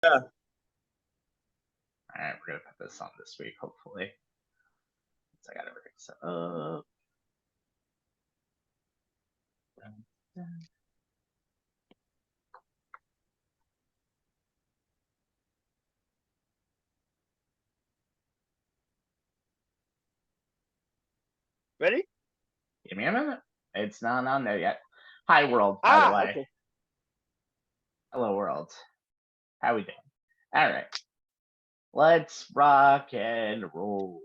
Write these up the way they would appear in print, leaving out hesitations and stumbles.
Yeah. All right, we're gonna put this on this week, hopefully. So I got everything set up. Ready? Give me a minute. It's not on there yet. Hi, world, by the way. Okay. Hello, world. How we doing? All right. Let's rock and roll.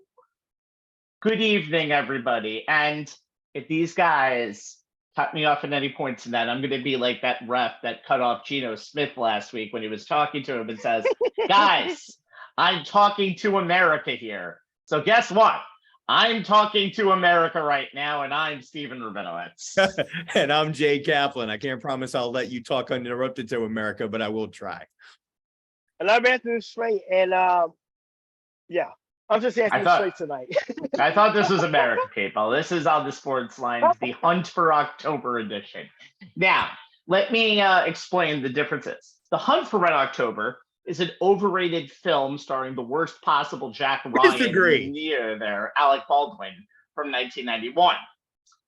Good evening, everybody. And if these guys cut me off at any point tonight, I'm going to be like that ref that cut off Geno Smith last week when he was talking to him and says, guys, I'm talking to America here. So guess what? I'm talking to America right now, and I'm Stephen Rabinowitz. And I'm Jay Kaplan. I can't promise I'll let you talk uninterrupted to America, but I will try. And I'm Anthony Strait, and yeah, I'm just Anthony Strait tonight. I thought this was America, people. This is on the Sports Lines, the Hunt for October edition. Now, let me explain the differences. The Hunt for Red October is an overrated film starring the worst possible Jack Ryan near there, Alec Baldwin, from 1991.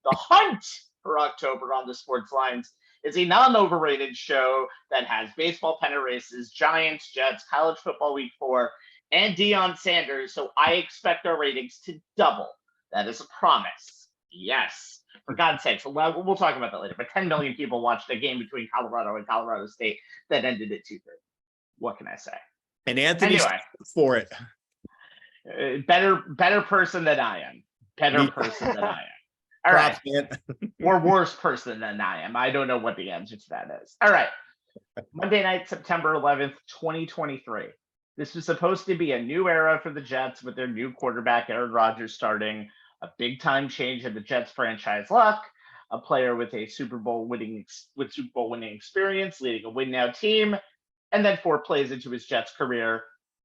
The Hunt for October on the Sports Lines is a non-overrated show that has baseball pennant races, Giants, Jets, college football week 4, and Deion Sanders, so I expect our ratings to double. That is a promise. Yes. For God's sakes, we'll talk about that later. But 10 million people watched a game between Colorado and Colorado State that ended at 2-3. What can I say? And Anthony's anyway, for it. Better person than I am. Better person than I am. All right. Or worse person than I am. I don't know what the answer to that is. All right. Monday night, September 11th, 2023. This was supposed to be a new era for the Jets with their new quarterback, Aaron Rodgers, starting, a big-time change in the Jets franchise luck, a player with a Super Bowl winning experience, leading a win-now team, and then 4 plays into his Jets career,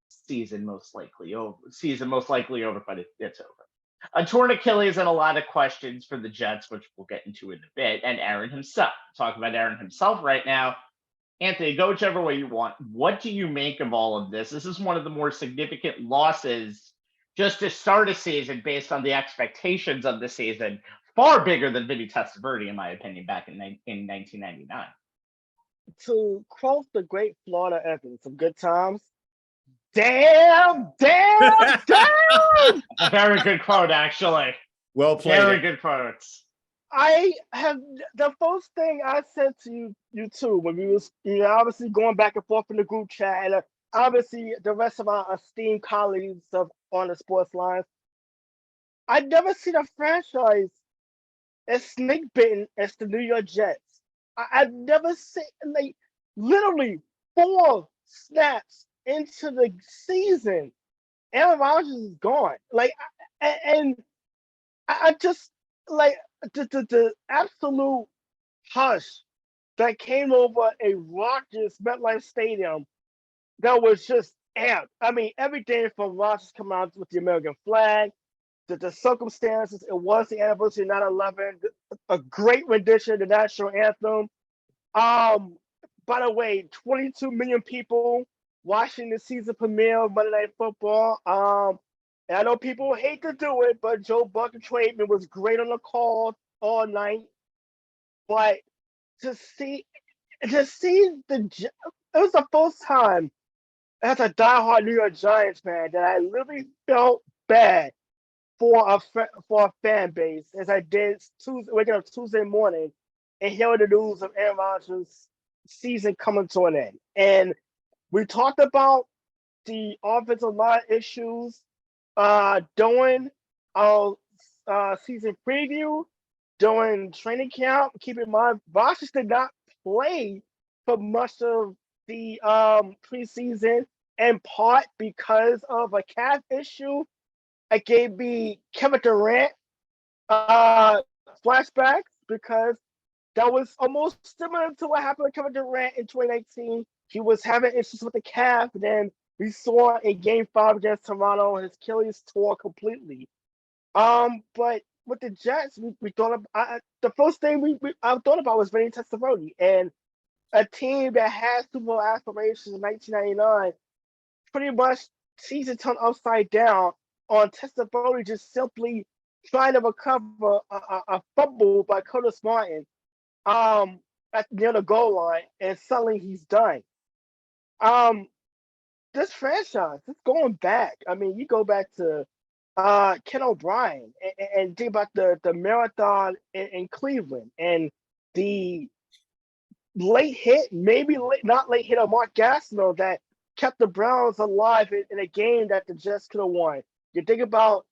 season most likely over, but it's over. A torn Achilles and a lot of questions for the Jets, which we'll get into in a bit, and Aaron himself. Talk about Aaron himself right now. Anthony, go whichever way you want. What do you make of all of this? This is one of the more significant losses just to start a season based on the expectations of the season. Far bigger than Vinny Testaverde, in my opinion, back in 1999. To quote the great Florida Evans of Good Times, damn! Very good quote, actually. Well played. Very good quotes. I have the first thing I said to you too when we was obviously going back and forth in the group chat, and obviously the rest of our esteemed colleagues on the Sports Lines. I've never seen a franchise as snake bitten as the New York Jets. I've never seen, like, literally 4 snaps into the season, Aaron Rodgers is gone. Like, and I just like the absolute hush that came over a Rodgers MetLife Stadium that was just amped. I mean, everything from Rodgers coming out with the American flag, the circumstances. It was the anniversary of 9/11. A great rendition of the national anthem. By the way, 22 million people watching the season premiere of Monday Night Football. And I know people hate to do it, but Joe Buck and Trademan was great on the call all night. But to see it was the first time as a diehard New York Giants fan that I literally felt bad for a fan base as I did waking up Tuesday morning and hearing the news of Aaron Rodgers' season coming to an end. And we talked about the offensive line issues during our season preview, during training camp. Keep in mind, Rodgers did not play for much of the preseason, in part because of a calf issue. It gave me Kevin Durant flashbacks because that was almost similar to what happened with Kevin Durant in 2019. He was having issues with the calf, and then we saw in Game 5 against Toronto his Achilles tore completely. But with the Jets, we thought of the first thing I thought about was Vinny Testaverde, and a team that has Super Bowl aspirations in 1999 pretty much season turned upside down on Testaverde just simply trying to recover a fumble by Curtis Martin near the goal line, and suddenly he's done. This franchise, it's going back. I mean, you go back to Ken O'Brien and think about the marathon in Cleveland and the late hit, maybe not late hit of Mark Gastineau that kept the Browns alive in a game that the Jets could have won. You think about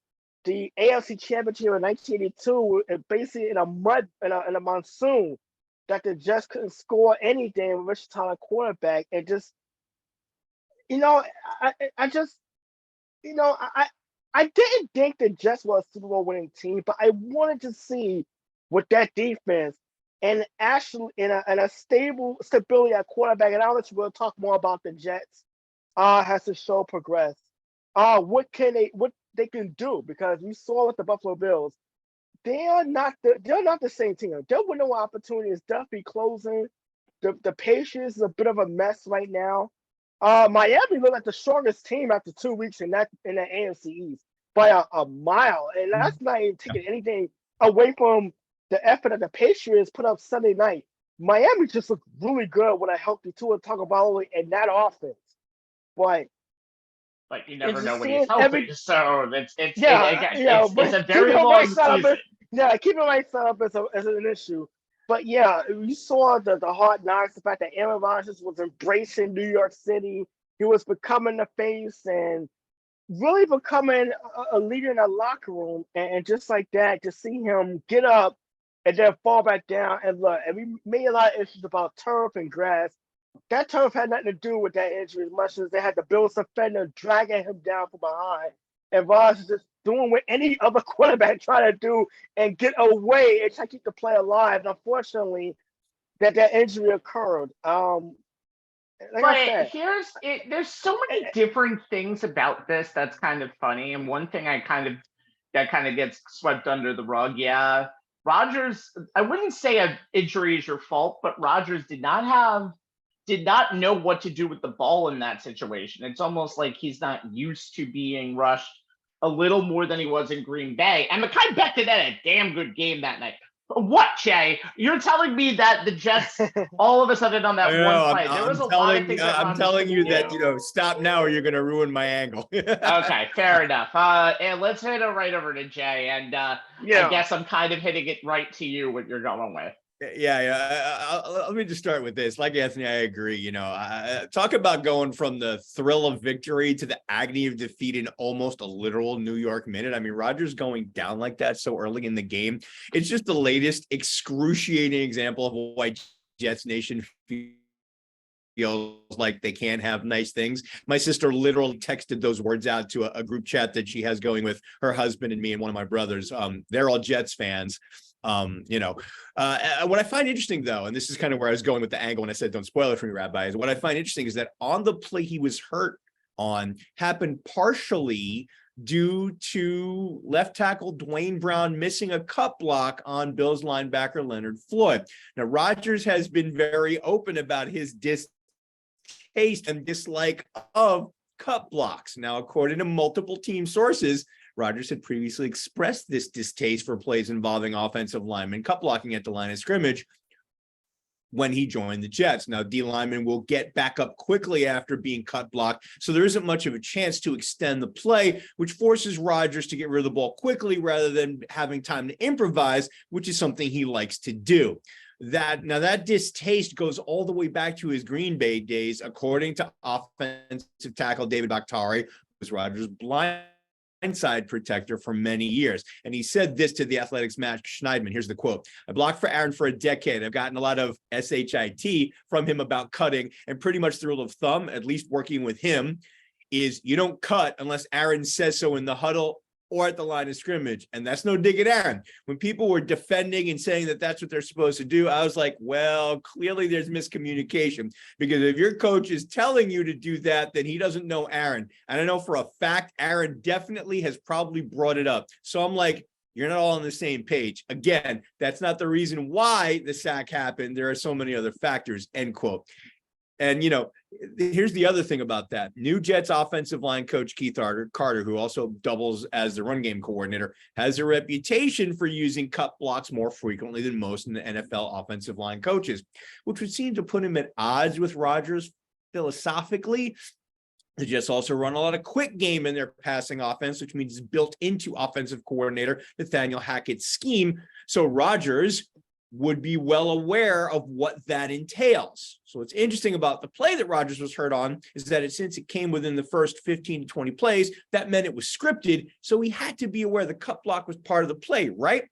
the AFC Championship in 1982, basically in a monsoon, that the Jets couldn't score anything with Rich Tyler quarterback, and just I didn't think the Jets were a Super Bowl winning team, but I wanted to see with that defense and actually in a stability at quarterback. And I'll let you go talk more about the Jets as the show progressed. What they can do, because we saw with the Buffalo Bills, they're not the same team. Their window opportunity is definitely closing. The Patriots is a bit of a mess right now. Miami looked like the strongest team after 2 weeks in the AFC East by a mile, and that's not even taking anything away from the effort that the Patriots put up Sunday night. Miami just looked really good with a healthy Tua Tagovailoa and that offense, but you never know when he's healthy. So it's a very keep long season. Keeping right side up as an issue. But yeah, you saw the hard knocks, the fact that Aaron Rodgers was embracing New York City. He was becoming the face and really becoming a leader in the locker room. And just like that, to see him get up and then fall back down. And look, and we made a lot of issues about turf and grass. That turf had nothing to do with that injury as much as they had the Bills defender dragging him down from behind. And Rodgers just doing what any other quarterback try to do and get away and try to keep the play alive. And unfortunately, that injury occurred. There's so many different things about this that's kind of funny. And one thing that kind of gets swept under the rug. Yeah, Rodgers, I wouldn't say an injury is your fault, but Rodgers did not know what to do with the ball in that situation. It's almost like he's not used to being rushed a little more than he was in Green Bay. And Mekhi Becton had a damn good game that night. What, Jay? You're telling me that the Jets all of a sudden on that one play, there was a lot of things I'm telling you that, stop now or you're going to ruin my angle. Okay, fair enough. And let's hit it right over to Jay. And I guess I'm kind of hitting it right to you what you're going with. Yeah. Let me just start with this. Like Anthony, I agree. Talk about going from the thrill of victory to the agony of defeat in almost a literal New York minute. I mean, Rodgers going down like that so early in the game. It's just the latest excruciating example of why Jets Nation feels like they can't have nice things. My sister literally texted those words out to a group chat that she has going with her husband and me and one of my brothers. They're all Jets fans. What I find interesting though, and this is kind of where I was going with the angle when I said don't spoil it for me, Rabbi, is what I find interesting is that on the play he was hurt on happened partially due to left tackle Dwayne Brown missing a cut block on Bills linebacker Leonard Floyd. Now, Rodgers has been very open about his distaste and dislike of cut blocks. Now, according to multiple team sources, Rodgers had previously expressed this distaste for plays involving offensive linemen cut blocking at the line of scrimmage when he joined the Jets. Now, D linemen will get back up quickly after being cut blocked, so there isn't much of a chance to extend the play, which forces Rodgers to get rid of the ball quickly rather than having time to improvise, which is something he likes to do. That distaste goes all the way back to his Green Bay days, according to offensive tackle David Bakhtiari, who was Rodgers' blindside protector for many years. And he said this to the Athletics' Matt Schneidman. Here's the quote. I blocked for Aaron for a decade. I've gotten a lot of SHIT from him about cutting, and pretty much the rule of thumb, at least working with him, is you don't cut unless Aaron says so in the huddle or at the line of scrimmage. And that's no dig at Aaron. When people were defending and saying that that's what they're supposed to do, I was like, well, clearly there's miscommunication, because if your coach is telling you to do that, then he doesn't know Aaron. And I know for a fact, Aaron definitely has probably brought it up. So I'm like, You're not all on the same page. Again, that's not the reason why the sack happened. There are so many other factors, end quote. And, here's the other thing about that. New Jets offensive line coach Keith Carter, who also doubles as the run game coordinator, has a reputation for using cut blocks more frequently than most in the NFL offensive line coaches, which would seem to put him at odds with Rodgers philosophically. The Jets also run a lot of quick game in their passing offense, which means it's built into offensive coordinator Nathaniel Hackett's scheme. So Rodgers would be well aware of what that entails. So what's interesting about the play that Rodgers was hurt on is that since it came within the first 15 to 20 plays, that meant it was scripted. So he had to be aware the cut block was part of the play, right?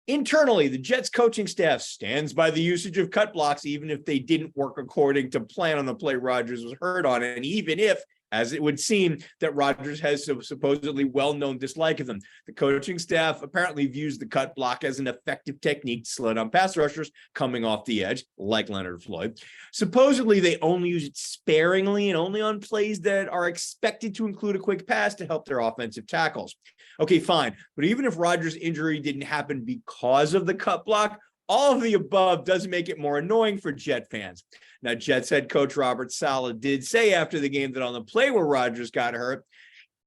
Internally, the Jets coaching staff stands by the usage of cut blocks, even if they didn't work according to plan on the play Rodgers was hurt on. And even if, as it would seem, that Rodgers has a supposedly well-known dislike of them. The coaching staff apparently views the cut block as an effective technique to slow down pass rushers coming off the edge, like Leonard Floyd. Supposedly, they only use it sparingly and only on plays that are expected to include a quick pass to help their offensive tackles. Okay, fine. But even if Rodgers' injury didn't happen because of the cut block, all of the above does make it more annoying for Jet fans. Now, Jets head coach Robert Saleh did say after the game that on the play where Rodgers got hurt,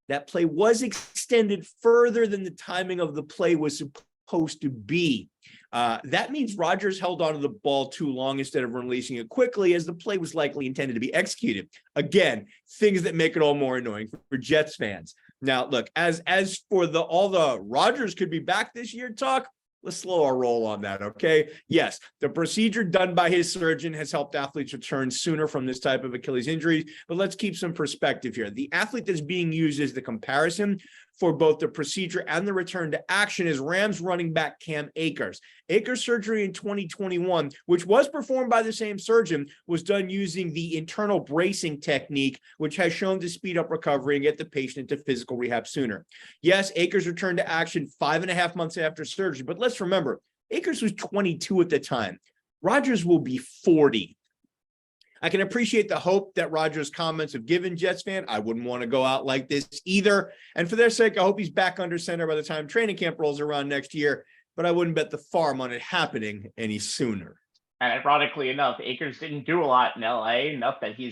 that play was extended further than the timing of the play was supposed to be. That means Rodgers held onto the ball too long instead of releasing it quickly, as the play was likely intended to be executed. Again, things that make it all more annoying for Jets fans. Now, look, as for all the Rodgers could be back this year talk, let's slow our roll on that, okay? Yes, the procedure done by his surgeon has helped athletes return sooner from this type of Achilles injury, but let's keep some perspective here. The athlete that's being used as the comparison for both the procedure and the return to action is Rams running back Cam Akers. Akers' surgery in 2021, which was performed by the same surgeon, was done using the internal bracing technique, which has shown to speed up recovery and get the patient into physical rehab sooner. Yes, Akers returned to action 5.5 months after surgery, but let's remember, Akers was 22 at the time. Rodgers will be 40. I can appreciate the hope that Rodgers' comments have given Jets fan. I wouldn't want to go out like this either. And for their sake, I hope he's back under center by the time training camp rolls around next year. But I wouldn't bet the farm on it happening any sooner. And ironically enough, Akers didn't do a lot in LA, enough that he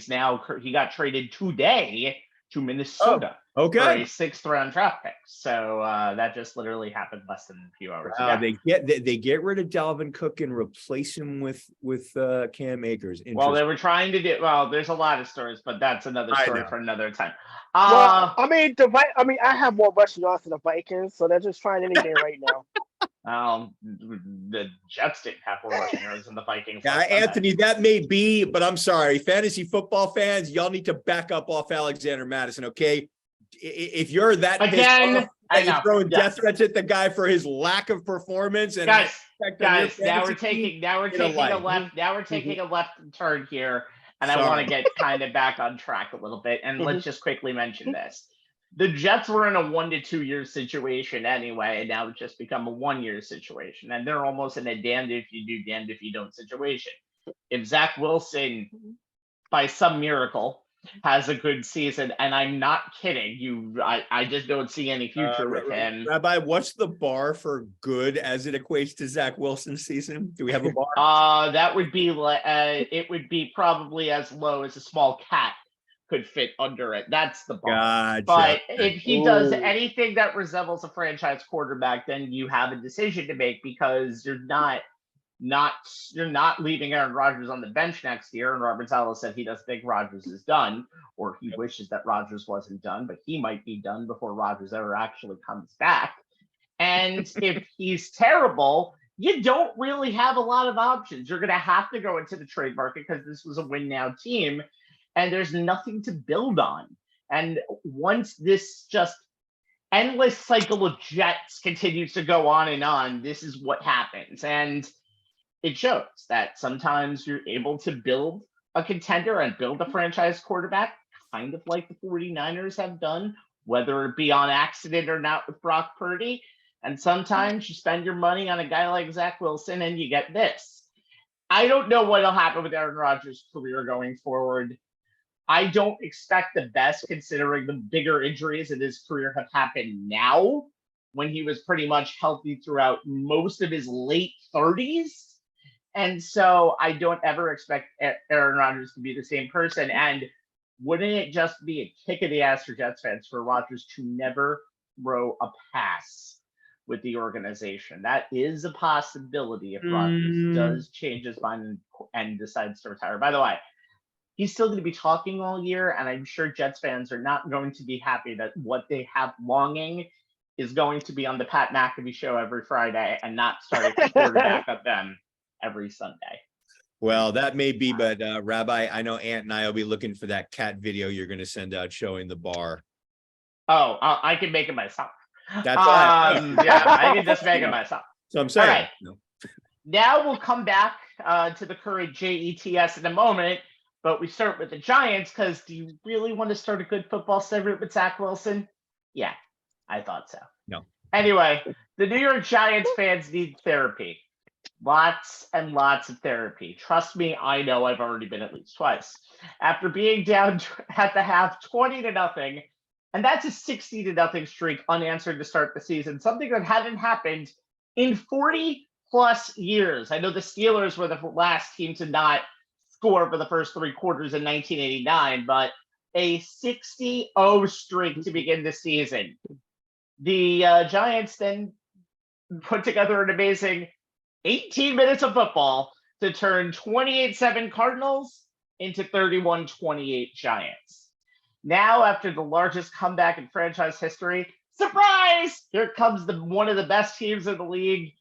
got traded today to Minnesota for a 6th round draft pick. So that just literally happened less than a few hours ago. They get rid of Dalvin Cook and replace him with Cam Akers. Well, they were trying to do. Well, there's a lot of stories, but that's another story for another time. I have more rushing yards than the Vikings, so they're just trying anything right now. The Jets didn't have more rushing yards than the Vikings. Yeah, Anthony, that may be, but I'm sorry, fantasy football fans, y'all need to back up off Alexander Mattison, okay? If you're that again, and you're throwing death threats at the guy for his lack of performance, and guys, now we're taking a left turn here, and I want to get kind of back on track a little bit, and let's just quickly mention this. The Jets were in a 1 to 2 year situation anyway, and now it's just become a 1 year situation. And they're almost in a damned if you do, damned if you don't situation. If Zach Wilson, by some miracle, has a good season, and I'm not kidding, I just don't see any future with him. Rabbi, what's the bar for good as it equates to Zach Wilson's season? Do we have a bar? That would be it would be probably as low as a small cat could fit under it. That's the bar. Gotcha. But if he does anything that resembles a franchise quarterback, then you have a decision to make, because you're not leaving Aaron Rodgers on the bench next year. And Robert Saleh said he doesn't think Rodgers is done, or he wishes that Rodgers wasn't done, but he might be done before Rodgers ever actually comes back. And if he's terrible, you don't really have a lot of options. You're going to have to go into the trade market, because this was a win now team, and there's nothing to build on. And once this just endless cycle of Jets continues to go on, this is what happens. And it shows that sometimes you're able to build a contender and build a franchise quarterback, kind of like the 49ers have done, whether it be on accident or not with Brock Purdy. And sometimes you spend your money on a guy like Zach Wilson and you get this. I don't know what'll happen with Aaron Rodgers' career going forward. I don't expect the best, considering the bigger injuries in his career have happened now. when he was pretty much healthy throughout most of his late 30s. And so I don't ever expect Aaron Rodgers to be the same person. And wouldn't it just be a kick of the ass for Jets fans for Rodgers to never throw a pass with the organization? That is a possibility if Rodgers does change his mind and decides to retire. By the way, he's still going to be talking all year, and I'm sure Jets fans are not going to be happy that what they have longing is going to be on the Pat McAfee show every Friday and not starting to quarterback of them every Sunday. Well, that may be, but Rabbi, I know Ant and I will be looking for that cat video you're going to send out showing the bar. Oh, I can make it myself. That's right. Yeah, I can just make it myself. So I'm saying. All right. Now we'll come back to the current JETS in a moment, but we start with the Giants because do you really want to start a good football segment with Zach Wilson? Yeah, I thought so. No. Anyway, the New York Giants fans need therapy. Lots and lots of therapy. Trust me, I know. I've already been at least twice. After being down at the half 20-0, and that's a 60-0 streak unanswered to start the season, something that hadn't happened in 40 plus years. I know the Steelers were the last team to not score for the first 3 quarters in 1989, but a 60-0 streak to begin the season. The Giants then put together an amazing 18 minutes of football to turn 28-7 Cardinals into 31-28 Giants. Now, after the largest comeback in franchise history, surprise! Here comes one of the best teams in the league,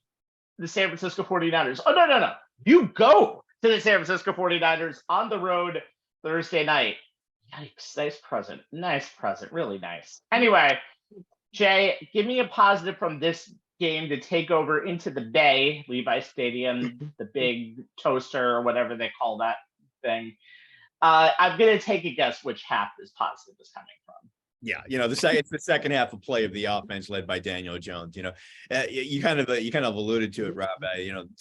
the San Francisco 49ers. Oh, no. You go to the San Francisco 49ers on the road Thursday night. Yikes, nice present, really nice. Anyway, Jay, give me a positive from this game to take over into the Bay, Levi Stadium, the big toaster or whatever they call that thing. I'm going to take a guess which half this positive is coming from. Yeah, it's the second half of play of the offense led by Daniel Jones. You kind of alluded to it, Rob.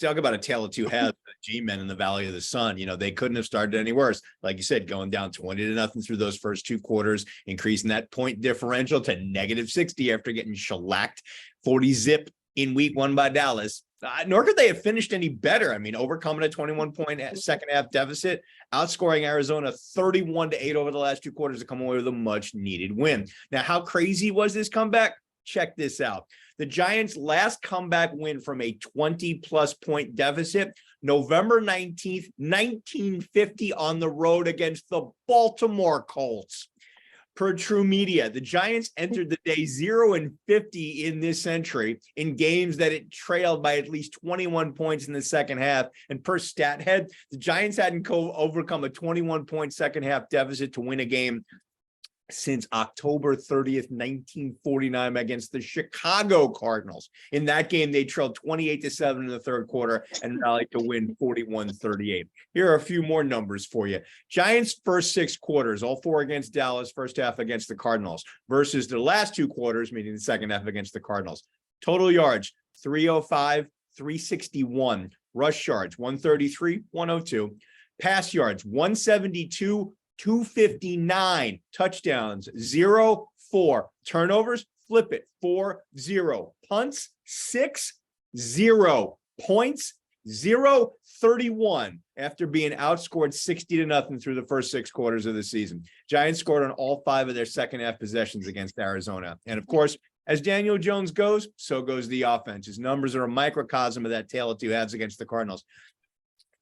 Talk about a tale of two halves. The G-men in the Valley of the Sun. They couldn't have started any worse. Like you said, going down 20-0 through those first 2 quarters, increasing that point differential to -60 after getting shellacked 40-0 in week 1 by Dallas. Nor could they have finished any better. Overcoming a 21-point second half deficit, outscoring Arizona 31-8 over the last 2 quarters to come away with a much needed win. Now, how crazy was this comeback? Check this out. The Giants' last comeback win from a 20-plus point deficit, November 19th, 1950 on the road against the Baltimore Colts. Per True Media, the Giants entered the day 0-50 in this century in games that it trailed by at least 21 points in the second half. And per StatHead, the Giants hadn't overcome a 21-point second half deficit to win a game since October 30th, 1949 against the Chicago Cardinals. In that game, they trailed 28-7 in the third quarter and rallied to win 41-38. Here are a few more numbers for you. Giants' first 6 quarters, all 4 against Dallas, first half against the Cardinals, versus the last 2 quarters, meaning the second half against the Cardinals. Total yards, 305, 361. Rush yards, 133, 102. Pass yards, 172, 259. Touchdowns, 0-4. Turnovers, flip it, 4-0. Punts, 6-0. Points, 0-31 after being outscored 60-0 through the first 6 quarters of the season. Giants scored on all 5 of their second half possessions against Arizona. And of course, as Daniel Jones goes, so goes the offense. His numbers are a microcosm of that tale of two halves against the Cardinals.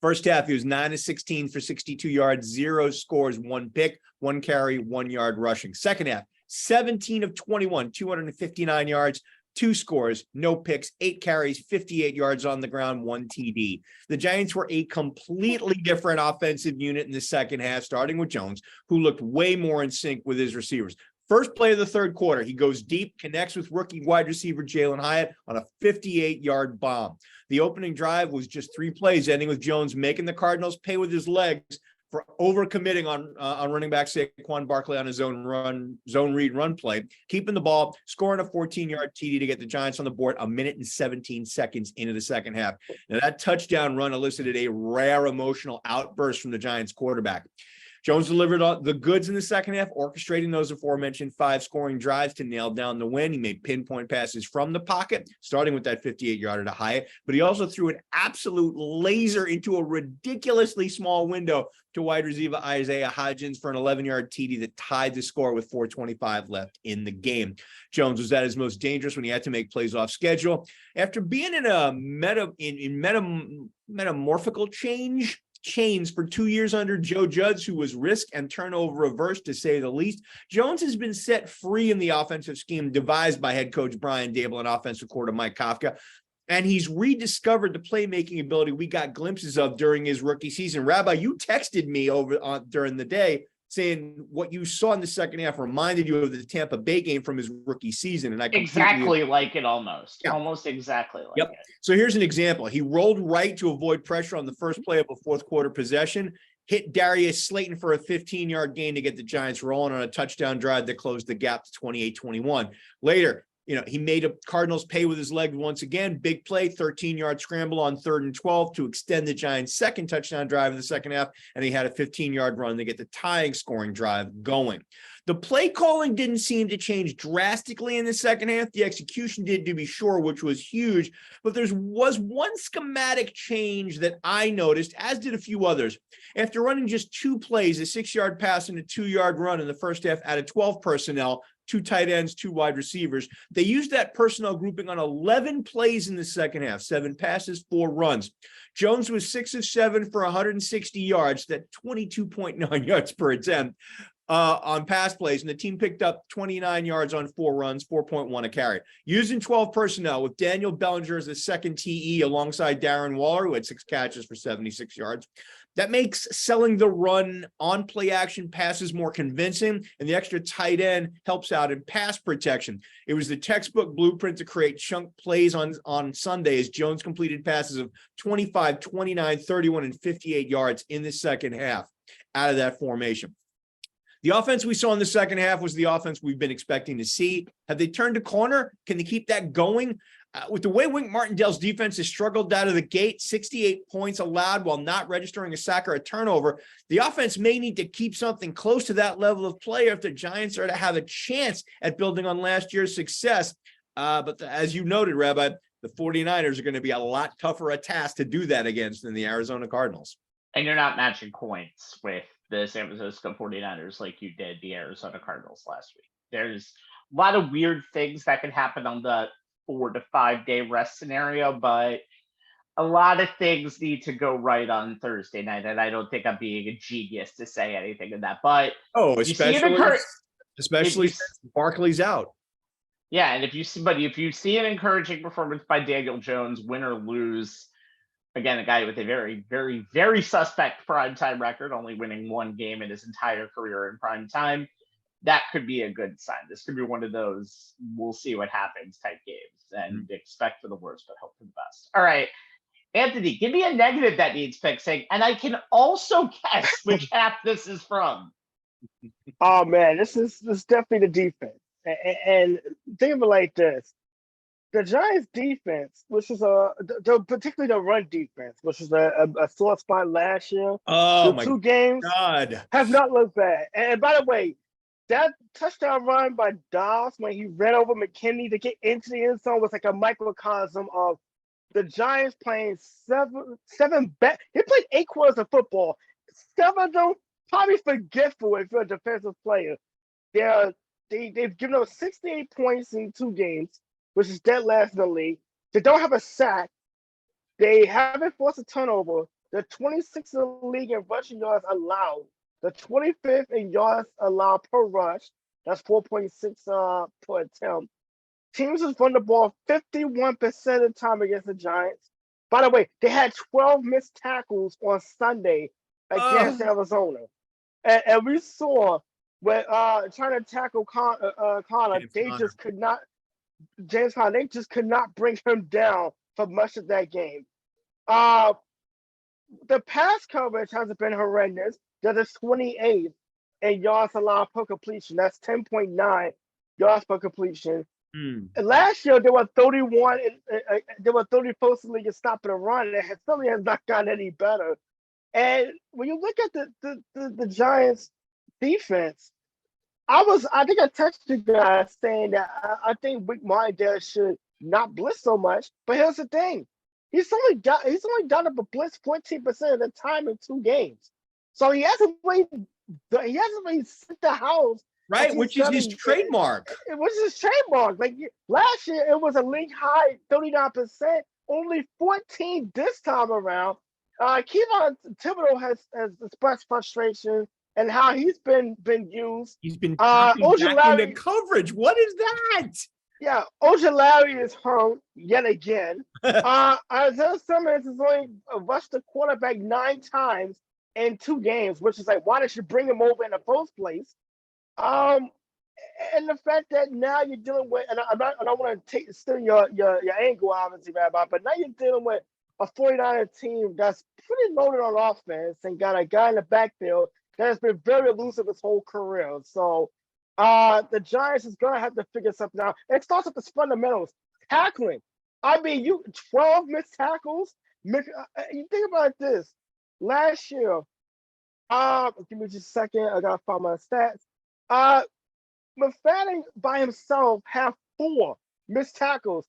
First half, he was 9-16 for 62 yards, 0 scores, 1 pick, 1 carry, 1 yard rushing. Second half, 17 of 21, 259 yards, 2 scores, no picks, 8 carries, 58 yards on the ground, 1 TD. The Giants were a completely different offensive unit in the second half, starting with Jones, who looked way more in sync with his receivers. First play of the third quarter, he goes deep, connects with rookie wide receiver Jalen Hyatt on a 58-yard bomb. The opening drive was just 3 plays, ending with Jones making the Cardinals pay with his legs for overcommitting on running back Saquon Barkley on his zone read run play, keeping the ball, scoring a 14-yard TD to get the Giants on the board 1 minute and 17 seconds into the second half. Now, that touchdown run elicited a rare emotional outburst from the Giants quarterback. Jones delivered the goods in the second half, orchestrating those aforementioned 5 scoring drives to nail down the win. He made pinpoint passes from the pocket, starting with that 58-yarder to Hyatt, but he also threw an absolute laser into a ridiculously small window to wide receiver Isaiah Hodgins for an 11-yard TD that tied the score with 4:25 left in the game. Jones was at his most dangerous when he had to make plays off schedule. After being in a metamorphical chains for 2 years under Joe Judge, who was risk and turnover averse to say the least, Jones has been set free in the offensive scheme devised by head coach Brian Dable and offensive coordinator Mike Kafka. And he's rediscovered the playmaking ability we got glimpses of during his rookie season. Rabbi, you texted me during the day saying what you saw in the second half reminded you of the Tampa Bay game from his rookie season. And I exactly like it almost. Yeah. Almost exactly like it. So here's an example. He rolled right to avoid pressure on the first play of a fourth quarter possession, hit Darius Slayton for a 15-yard gain to get the Giants rolling on a touchdown drive that closed the gap to 28-21. Later, he made a Cardinals pay with his leg once again. Big play, 13-yard scramble on 3rd and 12 to extend the Giants' second touchdown drive in the second half, and he had a 15-yard run to get the tying scoring drive going. The play calling didn't seem to change drastically in the second half. The execution did, to be sure, which was huge, but there was one schematic change that I noticed, as did a few others. After running just 2 plays, a 6-yard pass and a 2-yard run in the first half out of 12 personnel, 2 tight ends, 2 wide receivers, they used that personnel grouping on 11 plays in the second half, 7 passes, 4 runs. Jones was 6 of 7 for 160 yards, that 22.9 yards per attempt on pass plays, and the team picked up 29 yards on 4 runs, 4.1 a carry. Using 12 personnel with Daniel Bellinger as the second TE alongside Darren Waller, who had 6 catches for 76 yards. That makes selling the run on play action passes more convincing, and the extra tight end helps out in pass protection. It was the textbook blueprint to create chunk plays on Sunday as Jones completed passes of 25, 29, 31, and 58 yards in the second half out of that formation. The offense we saw in the second half was the offense we've been expecting to see. Have they turned a corner? Can they keep that going? With the way Wink Martindale's defense has struggled out of the gate, 68 points allowed while not registering a sack or a turnover, the offense may need to keep something close to that level of play if the Giants are to have a chance at building on last year's success. But as you noted, Rabbi, the 49ers are going to be a lot tougher a task to do that against than the Arizona Cardinals. And you're not matching points with the San Francisco 49ers like you did the Arizona Cardinals last week. There's a lot of weird things that can happen on the 4 to 5 day rest scenario, but a lot of things need to go right on Thursday night, and I don't think I'm being a genius to say anything in that. But especially since Barkley's out. Yeah, and if you see an encouraging performance by Daniel Jones, win or lose, again, a guy with a very, very, very suspect primetime record, only winning 1 game in his entire career in primetime, that could be a good sign. This could be one of those we'll see what happens type games, and expect for the worst but hope for the best. All right, Anthony, give me a negative that needs fixing, and I can also guess which half this is from. Oh man, this is definitely the defense. And think of it like this: the Giants' defense, which is particularly the run defense, which is a sore spot last year. Oh my 2 games God, have not looked bad. And by the way, that touchdown run by Dobbs when he ran over McKinney to get into the end zone was like a microcosm of the Giants playing seven back. He played 8 quarters of football. 7 of them probably forgetful if you're a defensive player. They've given up 68 points in 2 games, which is dead last in the league. They don't have a sack. They haven't forced a turnover. They're 26th in the league in rushing yards allowed. The 25th in yards allowed per rush. That's 4.6 per attempt. Teams has run the ball 51% of the time against the Giants. By the way, they had 12 missed tackles on Sunday against Arizona. And we saw when trying to tackle Connor, they just could not. James Conner, they just could not bring him down for much of that game. The pass coverage hasn't been horrendous. They're the 28th in yards allowed per completion. That's 10.9 yards per completion. And last year, they were 31. They were 31st in the league in stopping the run. And it certainly has not gotten any better. And when you look at the Giants defense, I think I texted you guys saying that I think Rick Martindale should not blitz so much. But here's the thing. He's only done up a blitz 14% of the time in 2 games. So he hasn't really set the house. Right, which is his trademark. Which is his trademark. Like last year, it was a league high 39%, only 14 this time around. Kevon Thibodeau has expressed frustration and how he's been used. He's been back into coverage. What is that? Yeah, Ojulari is hurt yet again. Isaiah Simmons has only rushed the quarterback 9 times in 2 games, which is like, why did you bring him over in the first place? And the fact that now you're dealing with, and I don't want to steal your angle, obviously, Rabbi, but now you're dealing with a 49er team that's pretty loaded on offense and got a guy in the backfield that has been very elusive his whole career. So the Giants is going to have to figure something out. And it starts with the fundamentals. Tackling. I mean, 12 missed tackles. You think about this. Last year, give me just a second. I got to find my stats. McFadden by himself had 4 missed tackles.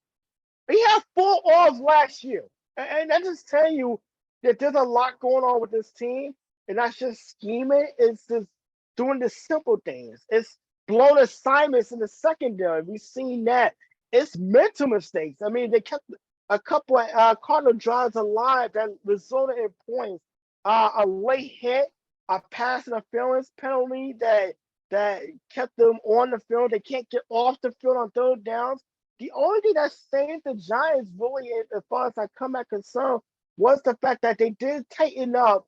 He had 4 off last year. And that just tell you that there's a lot going on with this team. And that's just scheming. It's just doing the simple things. It's blown assignments in the secondary. We've seen that. It's mental mistakes. I mean, they kept a couple of Cardinal drives alive that resulted in points. A late hit, a pass interference penalty that kept them on the field. They can't get off the field on 3rd downs. The only thing that saved the Giants really, as far as I come at concern, was the fact that they did tighten up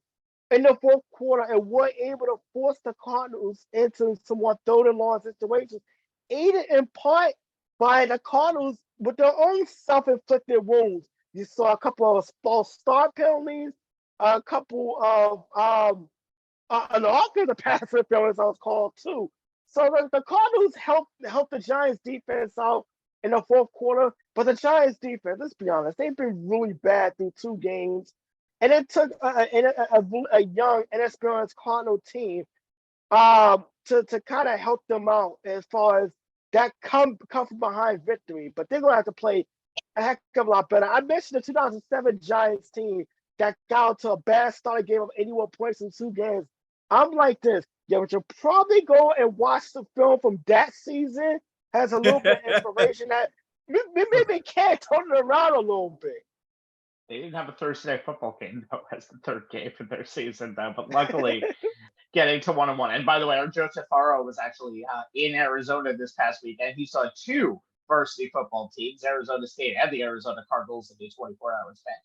in the 4th quarter and were able to force the Cardinals into some more 3rd and long situations, aided in part by the Cardinals with their own self-inflicted wounds. You saw a couple of false start penalties, a couple of an offensive pass interference I was called too. So the Cardinals helped the Giants defense out in the 4th quarter, but the Giants defense, let's be honest, they've been really bad through 2 games. And it took a young, inexperienced Cardinal team to kind of help them out as far as that come from behind victory. But they're going to have to play a heck of a lot better. I mentioned the 2007 Giants team that got out to a bad start, a game of 81 points in 2 games. I'm like this. Yeah, but you'll probably go and watch the film from that season. Has a little bit of inspiration that maybe can turn it around a little bit. They didn't have a Thursday night football game, though, as the 3rd game of their season, though. But luckily, getting to 1-1. And by the way, our Joseph Faro was actually in Arizona this past week, and he saw 2 varsity football teams, Arizona State and the Arizona Cardinals, in a 24-hour span.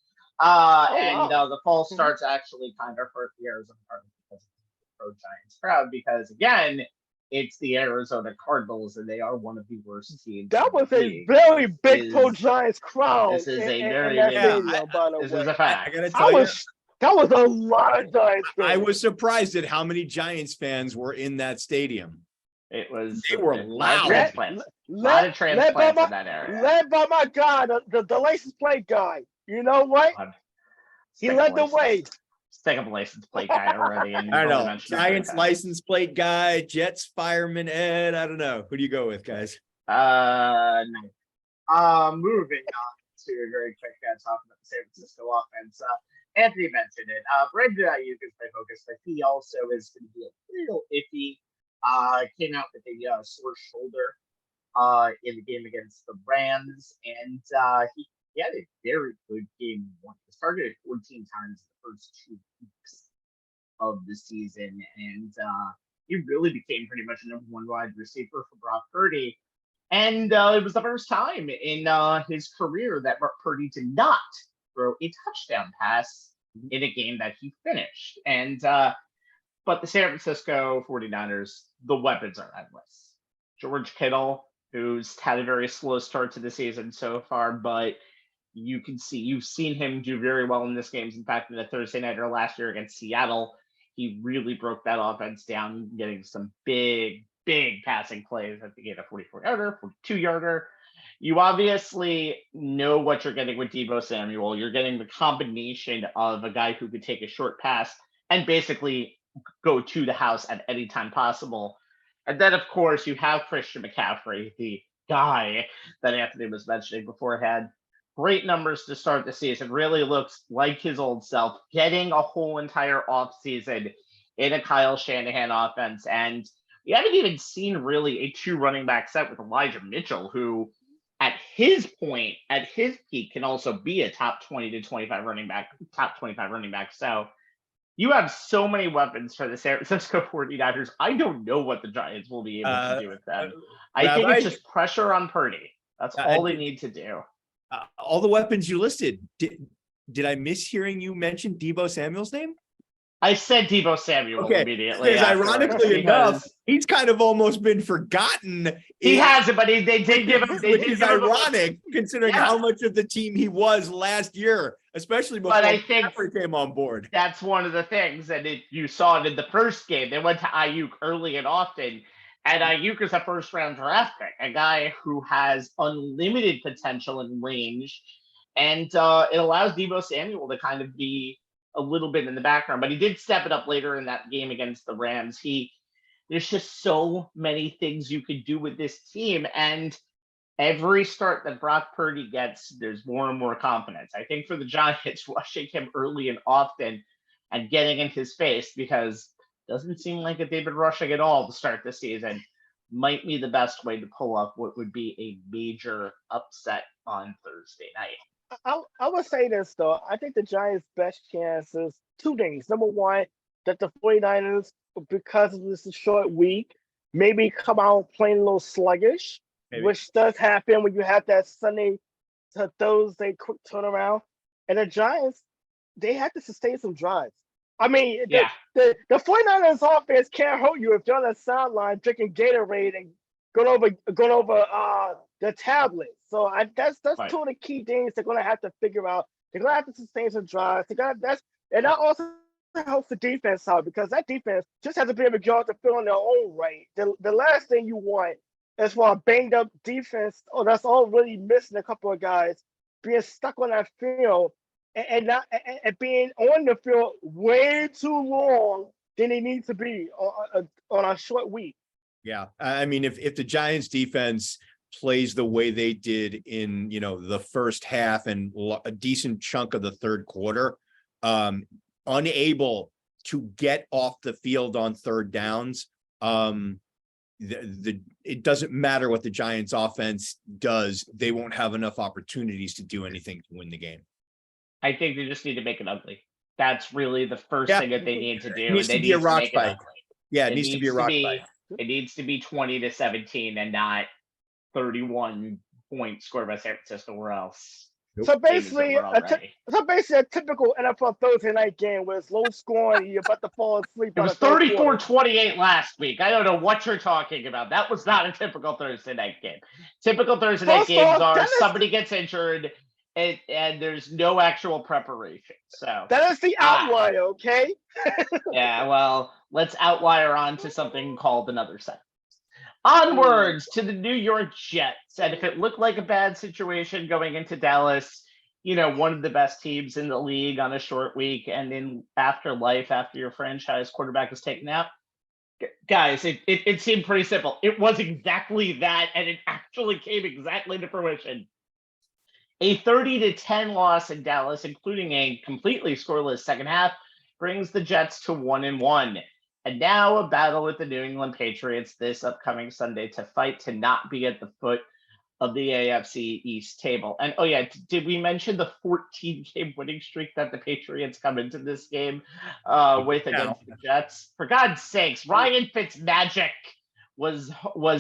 The fall starts actually kind of hurt the Arizona Cardinals because of the Pro Giants crowd, because, again, it's the Arizona Cardinals, and they are one of the worst teams. That was a very big Pro Giants crowd. This is a very big stadium, by the this way. is a fact. I gotta tell you, that was a lot of Giants fans. I was surprised at how many Giants fans were in that stadium. They were loud. A lot of transplants in that area. Led by my guy, the license plate guy. You know what? He led the way. Stick up license plate guy already. And I don't know. Giants license plate guy, Jets fireman Ed. I don't know. Who do you go with, guys? No. Moving on to a very quick talk about the San Francisco offense. Anthony mentioned it. Brandon Ayuk is my focus, but he also is going to be a little iffy. Came out with a sore shoulder in the game against the Rams, and he had a very good game. He was targeted 14 times the first 2 weeks of the season, and he really became pretty much a number 1 wide receiver for Brock Purdy. And it was the first time in his career that Brock Purdy did not throw a touchdown pass in a game that he finished. And but the San Francisco 49ers, the weapons are endless. George Kittle, who's had a very slow start to the season so far, but you've seen him do very well in this game. In fact, in the Thursday nighter last year against Seattle, he really broke that offense down, getting some big passing plays at the game, a 44-yarder, 42-yarder. You obviously know what you're getting with Deebo Samuel. You're getting the combination of a guy who could take a short pass and basically go to the house at any time possible. And then, of course, you have Christian McCaffrey, the guy that Anthony was mentioning beforehand. Great numbers to start the season. Really looks like his old self, getting a whole entire offseason in a Kyle Shanahan offense. And we haven't even seen really a true running back set with Elijah Mitchell, who at his point, at his peak, can also be a top 20 to 25 running back, top 25 running back. So you have so many weapons for the San Francisco 49ers. I don't know what the Giants will be able to do with them. I think it's just pressure on Purdy. That's all they need to do. All the weapons you listed. Did I miss hearing you mention Deebo Samuel's name? I said Deebo Samuel immediately. Because ironically enough, he's kind of almost been forgotten. He hasn't, but they did give him. Which is ironic considering how much of the team he was last year, especially before McCaffrey came on board. That's one of the things, and you saw it in the first game. They went to Ayuk early and often, and Ayuk is a first-round draft pick, a guy who has unlimited potential and range, and it allows Deebo Samuel to kind of be a little bit in the background, but he did step it up later in that game against the Rams. There's just so many things you could do with this team, and every start that Brock Purdy gets, there's more and more confidence. I think for the Giants, rushing him early and often and getting in his face, because it doesn't seem like they've been rushing at all to start the season, might be the best way to pull up what would be a major upset on Thursday night. I would say this, though. I think the Giants' best chance is two things. Number one, that the 49ers, because of this short week, maybe come out playing a little sluggish, which does happen when you have that Sunday to Thursday quick turnaround. And the Giants, they have to sustain some drives. I mean, the 49ers offense can't hurt you if you're on the sideline drinking Gatorade and going over the tablet. So that's right. Two of the key things they're going to have to figure out. They're going to have to sustain some drives. And that also helps the defense out, because that defense just has to be able to go out the field on their own right. The last thing you want is for a banged up defense, that's already missing a couple of guys, being stuck on that field and being on the field way too long than they need to be on a short week. Yeah, I mean, if the Giants defense plays the way they did in the first half and a decent chunk of the third quarter, unable to get off the field on third downs, it doesn't matter what the Giants offense does, they won't have enough opportunities to do anything to win the game. I think they just need to make it ugly. That's really the first thing that they need to do. It needs to be a rock fight. Yeah, it needs to be a rock fight. It needs to be 20-17 and not 31 points scored by San Francisco or else. So basically, a typical NFL Thursday night game where it's low scoring, you're about to fall asleep. It was 34-28 last week. I don't know what you're talking about. That was not a typical Thursday night game. Typical Thursday night games are somebody gets injured and there's no actual preparation. So that is the outlier, okay? Yeah, well, let's outlier on to something called another set. Onwards to the New York Jets. And if it looked like a bad situation going into Dallas, one of the best teams in the league on a short week, and in after your franchise quarterback is taken out, guys, it seemed pretty simple. It was exactly that, and it actually came exactly to fruition. A 30-10 loss in Dallas, including a completely scoreless second half, brings the Jets to 1-1. And now a battle with the New England Patriots this upcoming Sunday to fight to not be at the foot of the AFC East table. And did we mention the 14-game winning streak that the Patriots come into this game with against the Jets? For God's sakes, Ryan Fitzmagic was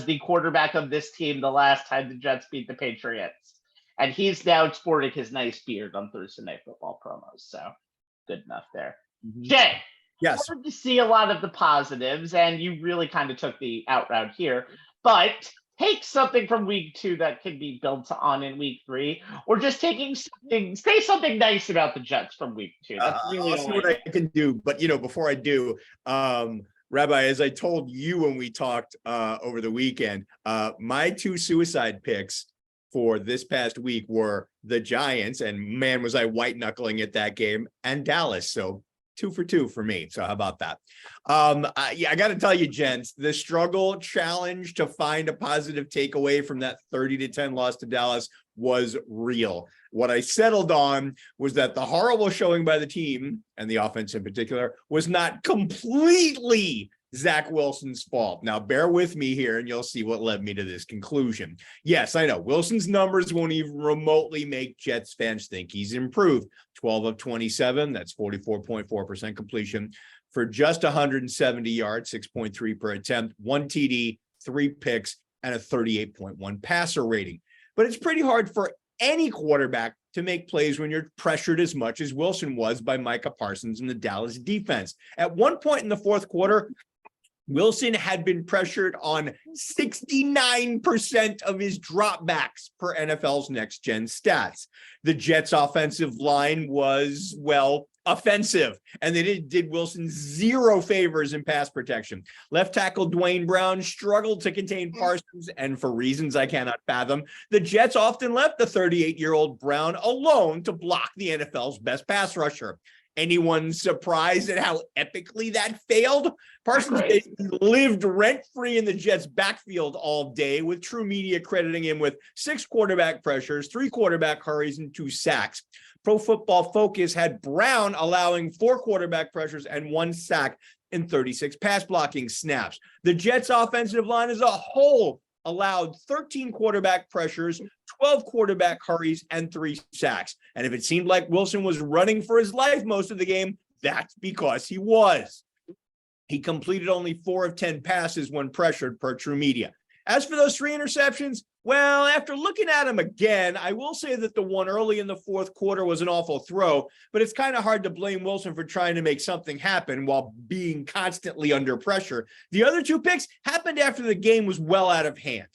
the quarterback of this team the last time the Jets beat the Patriots. And he's now sporting his nice beard on Thursday Night Football promos. So good enough there. Mm-hmm. Jay, yes, hard to see a lot of the positives, and you really kind of took the out route here. But take something from week 2 that can be built on in week 3, or just say something nice about the Jets from week 2. That's really I'll see what I can do. But before I do, Rabbi, as I told you when we talked over the weekend, my 2 suicide picks for this past week were the Giants, and man, was I white knuckling at that game, and Dallas. So 2 for 2 for me. So how about that? I got to tell you, gents, the struggle challenge to find a positive takeaway from that 30-10 loss to Dallas was real. What I settled on was that the horrible showing by the team, and the offense in particular, was not completely Zach Wilson's fault. Now, bear with me here, and you'll see what led me to this conclusion. Yes, I know Wilson's numbers won't even remotely make Jets fans think he's improved. 12 of 27, that's 44.4% completion for just 170 yards, 6.3 per attempt, 1 TD, 3 picks, and a 38.1 passer rating. But it's pretty hard for any quarterback to make plays when you're pressured as much as Wilson was by Micah Parsons and the Dallas defense. At one point in the fourth quarter, Wilson had been pressured on 69% of his dropbacks per NFL's Next Gen stats. The Jets' offensive line was, well, offensive, and they did Wilson zero favors in pass protection. Left tackle Dwayne Brown struggled to contain Parsons, and for reasons I cannot fathom, the Jets often left the 38-year-old Brown alone to block the NFL's best pass rusher. Anyone surprised at how epically that failed? Parsons lived rent-free in the Jets' backfield all day, with True Media crediting him with 6 quarterback pressures, 3 quarterback hurries, and 2 sacks. Pro Football Focus had Brown allowing 4 quarterback pressures and 1 sack in 36 pass blocking snaps. The Jets' offensive line as a whole allowed 13 quarterback pressures, 12 quarterback hurries, and 3 sacks. And if it seemed like Wilson was running for his life most of the game, that's because he was. He completed only 4 of 10 passes when pressured per True Media. As for those 3 interceptions, well, after looking at them again, I will say that the one early in the fourth quarter was an awful throw, but it's kind of hard to blame Wilson for trying to make something happen while being constantly under pressure. The other 2 picks happened after the game was well out of hand.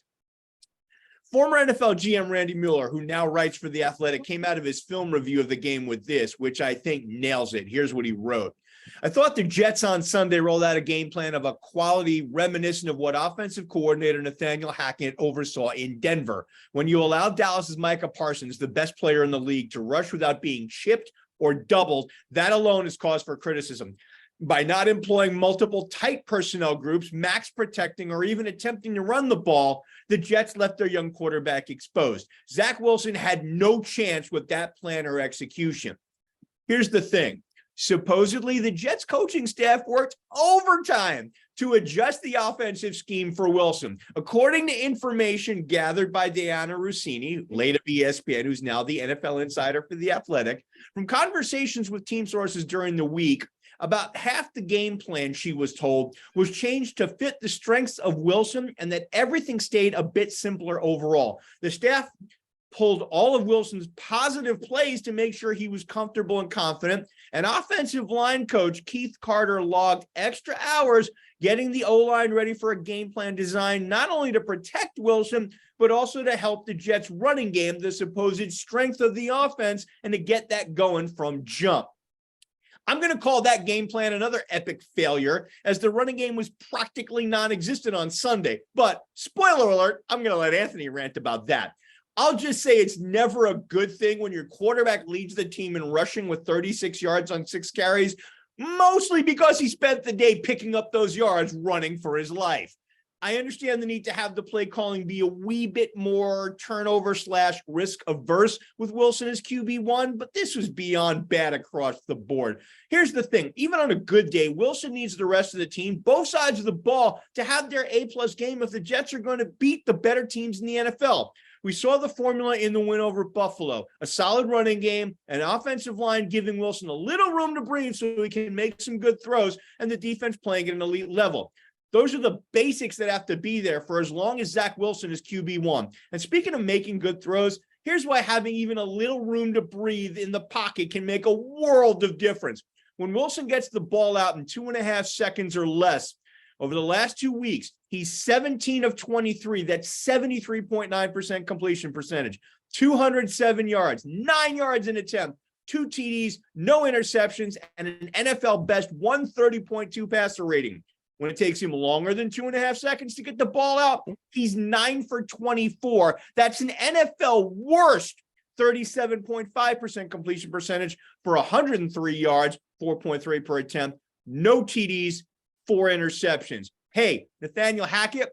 Former NFL GM Randy Mueller, who now writes for The Athletic, came out of his film review of the game with this, which I think nails it. Here's what he wrote. I thought the Jets on Sunday rolled out a game plan of a quality reminiscent of what offensive coordinator Nathaniel Hackett oversaw in Denver. When you allow Dallas's Micah Parsons, the best player in the league, to rush without being chipped or doubled, that alone is cause for criticism. By not employing multiple tight personnel groups, max protecting, or even attempting to run the ball, the Jets left their young quarterback exposed. Zach Wilson had no chance with that plan or execution. Here's the thing. Supposedly, the Jets coaching staff worked overtime to adjust the offensive scheme for Wilson. According to information gathered by Diana Rossini, late of ESPN, who's now the NFL insider for The Athletic, from conversations with team sources during the week, about half the game plan, she was told, was changed to fit the strengths of Wilson, and that everything stayed a bit simpler overall. The staff pulled all of Wilson's positive plays to make sure he was comfortable and confident. And offensive line coach Keith Carter logged extra hours getting the O-line ready for a game plan designed not only to protect Wilson, but also to help the Jets' running game, the supposed strength of the offense, and to get that going from jump. I'm going to call that game plan another epic failure, as the running game was practically non-existent on Sunday. But spoiler alert, I'm going to let Anthony rant about that. I'll just say it's never a good thing when your quarterback leads the team in rushing with 36 yards on 6 carries, mostly because he spent the day picking up those yards running for his life. I understand the need to have the play calling be a wee bit more turnover/risk averse with Wilson as QB1, but this was beyond bad across the board. Here's the thing. Even on a good day, Wilson needs the rest of the team, both sides of the ball, to have their A-plus game if the Jets are going to beat the better teams in the NFL. We saw the formula in the win over Buffalo, a solid running game, an offensive line giving Wilson a little room to breathe so he can make some good throws, and the defense playing at an elite level. Those are the basics that have to be there for as long as Zach Wilson is QB1. And speaking of making good throws, here's why having even a little room to breathe in the pocket can make a world of difference. When Wilson gets the ball out in 2.5 seconds or less, over the last 2 weeks, he's 17 of 23. That's 73.9% completion percentage, 207 yards, 9 yards an attempt, 2 TDs, no interceptions, and an NFL best 130.2 passer rating. when it takes him longer than 2.5 seconds to get the ball out, he's 9 for 24. That's an NFL worst 37.5% completion percentage for 103 yards, 4.3 per attempt, no TDs, 4 interceptions. Hey, Nathaniel Hackett,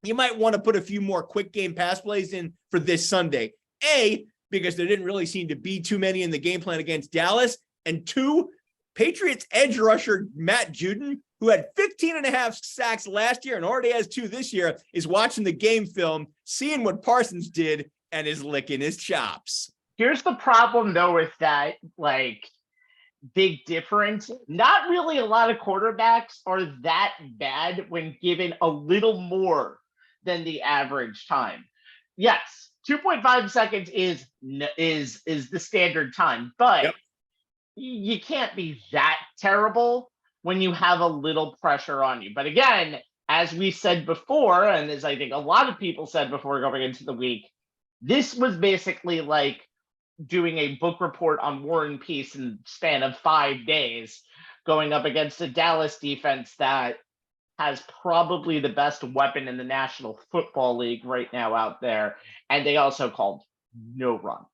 you might want to put a few more quick game pass plays in for this Sunday. A, because there didn't really seem to be too many in the game plan against Dallas. And 2, Patriots edge rusher Matt Judon, who had 15.5 sacks last year and already has 2 this year, is watching the game film, seeing what Parsons did, and is licking his chops. Here's the problem, though, with that, like, big difference. Not really a lot of quarterbacks are that bad when given a little more than the average time. Yes, 2.5 seconds is the standard time, but you can't be that terrible when you have a little pressure on you. But again, as we said before, and as I think a lot of people said before going into the week, this was basically like doing a book report on War and Peace in the span of 5 days, going up against a Dallas defense that has probably the best weapon in the National Football League right now out there. And they also called no runs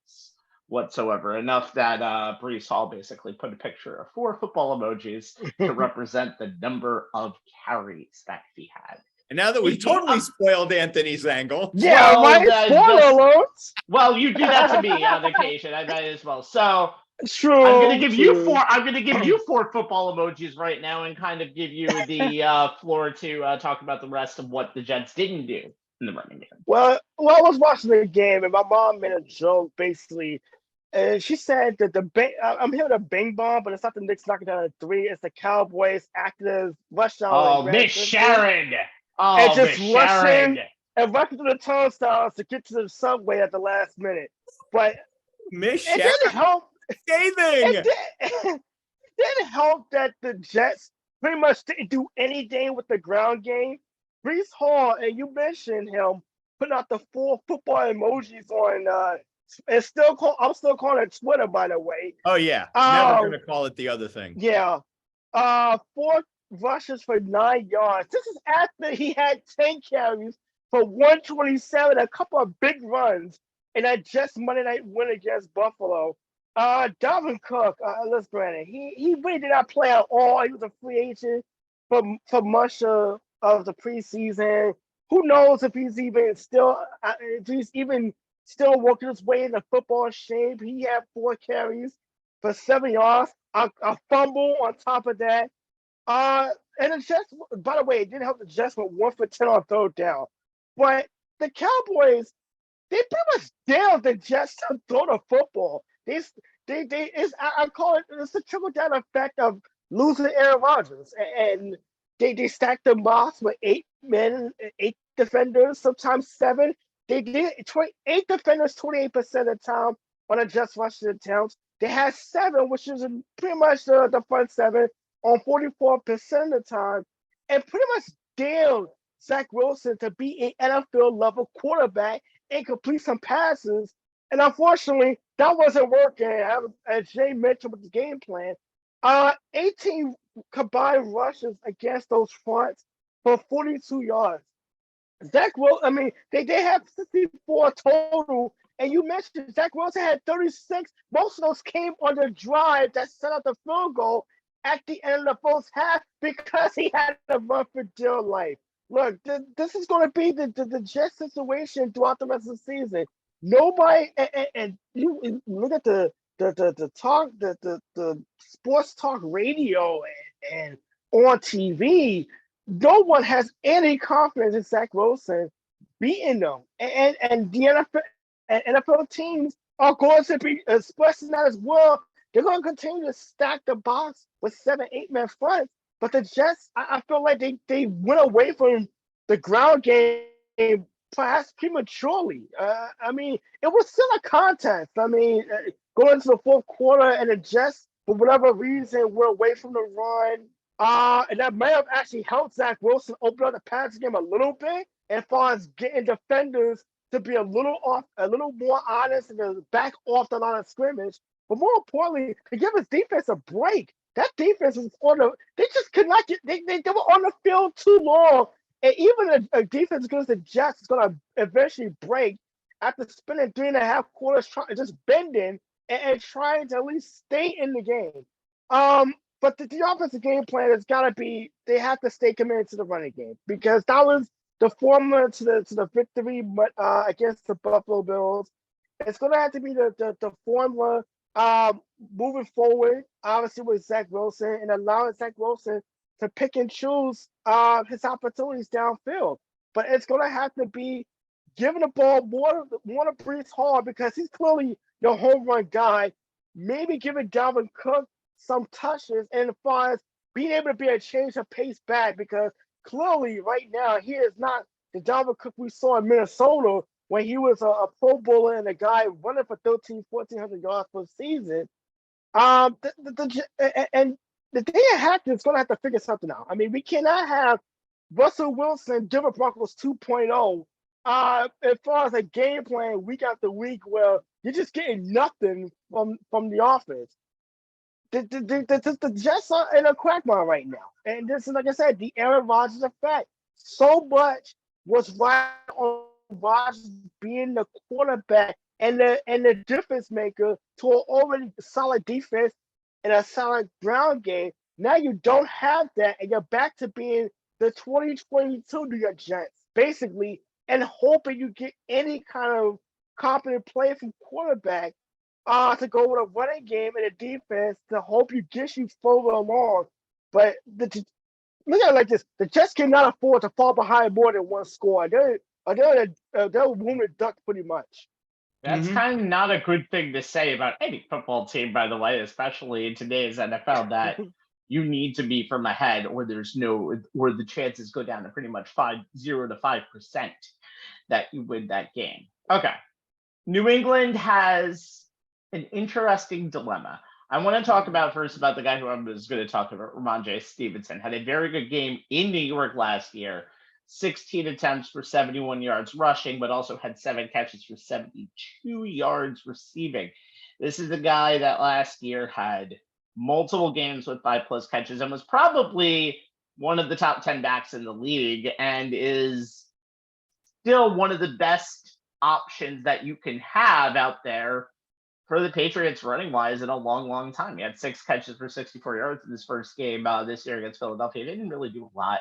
whatsoever. Enough that Breece Hall basically put a picture of 4 football emojis to represent the number of carries that he had. And now that we've totally spoiled Anthony's angle. Yeah, spoiler alerts. Well, you do that to me on occasion. I might as well. So true. I'm gonna give you 4. I'm gonna give you 4 football emojis right now, and kind of give you the floor to talk about the rest of what the Jets didn't do in the running game. Well, I was watching the game, and my mom made a joke basically. And she said that I'm hearing a bing bong, but it's not the Knicks knocking down a 3. It's the Cowboys active rush down. Oh, Miss Sharon. Oh, and just rushing and rushing through the turnstiles to get to the subway at the last minute. But Miss Sharon, it didn't help. Scathing. It didn't help that the Jets pretty much didn't do anything with the ground game. Breece Hall, and you mentioned him, putting out the 4 football emojis on I'm still calling it Twitter, by the way. Oh yeah. Never gonna call it the other thing. Yeah. 4 rushes for 9 yards. This is after he had 10 carries for 127, a couple of big runs in that Jets Monday night win against Buffalo. Dalvin Cook, let's grant it, he really did not play at all. He was a free agent for much of the preseason. Who knows if he's even still working his way into football shape. He had 4 carries for 7 yards, a fumble on top of that. And the Jets, by the way, it didn't help the Jets with 1 for 10 on third down. But the Cowboys, they pretty much dared the Jets to throw the football. I call it, it's the trickle down effect of losing Aaron Rodgers. And they stacked the box with 8 men, 8 defenders, sometimes 7. They did 8 defenders 28% of the time on a Jets rushing attempts. They had 7, which is pretty much the front 7 on 44% of the time, and pretty much dared Zach Wilson to be an NFL level quarterback and complete some passes. And unfortunately, that wasn't working. As Jay mentioned with the game plan, 18 combined rushes against those fronts for 42 yards. Zach Wilson, they have 64 total, and you mentioned Zach Wilson had 36. Most of those came on the drive that set up the field goal at the end of the first half because he had to run for dear life. Look, this is going to be the Jets situation throughout the rest of the season. Nobody, and you look at the talk, the sports talk radio and on TV. No one has any confidence in Zach Wilson beating them, and the NFL teams are going to be expressing that as well. They're going to continue to stack the box with 7, 8-man fronts, but the Jets, I feel like they went away from the ground game perhaps prematurely. It was still a contest. Going into the fourth quarter, and the Jets, for whatever reason, were away from the run. And that may have actually helped Zach Wilson open up the passing game a little bit as far as getting defenders to be a little more honest and to back off the line of scrimmage. But more importantly, to give his defense a break. that defense was they just could not get, they were on the field too long. And even a defense against the Jets is going to eventually break after spending 3.5 quarters just bending and trying to at least stay in the game. But the offensive game plan has got to be, they have to stay committed to the running game, because that was the formula to the victory against the Buffalo Bills. It's going to have to be the formula moving forward, obviously with Zach Wilson, and allowing Zach Wilson to pick and choose his opportunities downfield. But it's going to have to be giving the ball more to Breece Hall, because he's clearly your home run guy. Maybe giving Dalvin Cook some touches, and as far as being able to be a change of pace back, because clearly right now he is not the Dalvin Cook we saw in Minnesota when he was a Pro Bowler and a guy running for 1,400 yards per season. And the Daniel Hackett is going to have to figure something out. I mean, we cannot have Russell Wilson, Denver Broncos 2.0, as far as a game plan week after week where you're just getting nothing from the offense. The Jets are in a quagmire right now. And this is, like I said, the Aaron Rodgers effect. So much was right on Rodgers being the quarterback and the difference maker to an already solid defense and a solid ground game. Now you don't have that, and you're back to being the 2022 New York Jets, basically, and hoping you get any kind of competent play from quarterback to go with a running game and a defense to hope you get you further along. But look at it like this: the Jets cannot afford to fall behind more than one score. They're wounded duck pretty much. That's kind of not a good thing to say about any football team, by the way, especially in today's NFL, that you need to be from ahead, or or the chances go down to pretty much 0 to 5% that you win that game. Okay. New England has an interesting dilemma. I want to talk about the guy who I was going to talk about, Ramondre Stevenson. Had a very good game in New York last year. 16 attempts for 71 yards rushing, but also had 7 catches for 72 yards receiving. This is a guy that last year had multiple games with 5+ catches and was probably one of the top 10 backs in the league, and is still one of the best options that you can have out there for the Patriots running wise in a long, long time. He had 6 catches for 64 yards in his first game this year against Philadelphia. They didn't really do a lot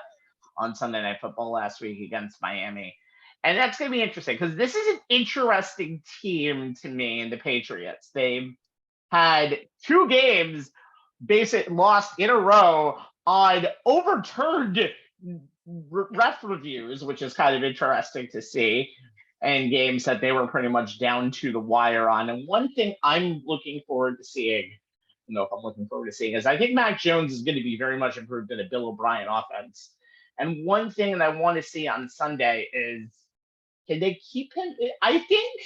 on Sunday Night Football last week against Miami. And that's going to be interesting, because this is an interesting team to me in the Patriots. They've had 2 games lost in a row on overturned ref reviews, which is kind of interesting to see, and games that they were pretty much down to the wire on. And one thing I'm looking forward to seeing, is I think Mac Jones is going to be very much improved in a Bill O'Brien offense. And one thing that I want to see on Sunday is, can they keep him? I think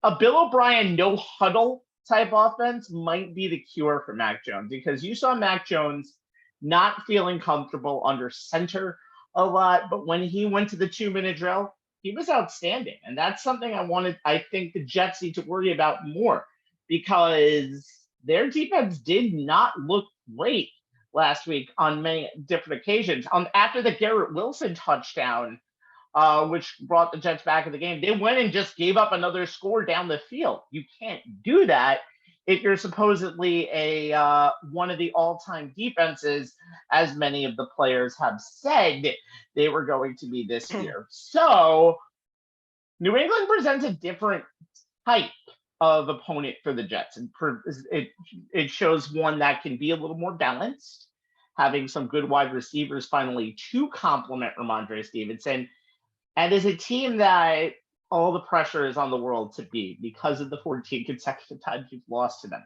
a Bill O'Brien no-huddle type offense might be the cure for Mac Jones, because you saw Mac Jones not feeling comfortable under center a lot, but when he went to the 2-minute drill, he was outstanding. And that's something I think the Jets need to worry about more, because their defense did not look great last week on many different occasions. After the Garrett Wilson touchdown, which brought the Jets back in the game, they went and just gave up another score down the field. You can't do that if you're supposedly one of the all-time defenses, as many of the players have said they were going to be this year. So New England presents a different type of opponent for the Jets, and it shows one that can be a little more balanced, having some good wide receivers finally to complement Ramondre Stevenson, and is a team that all the pressure is on the world to beat because of the 14 consecutive times you've lost to them.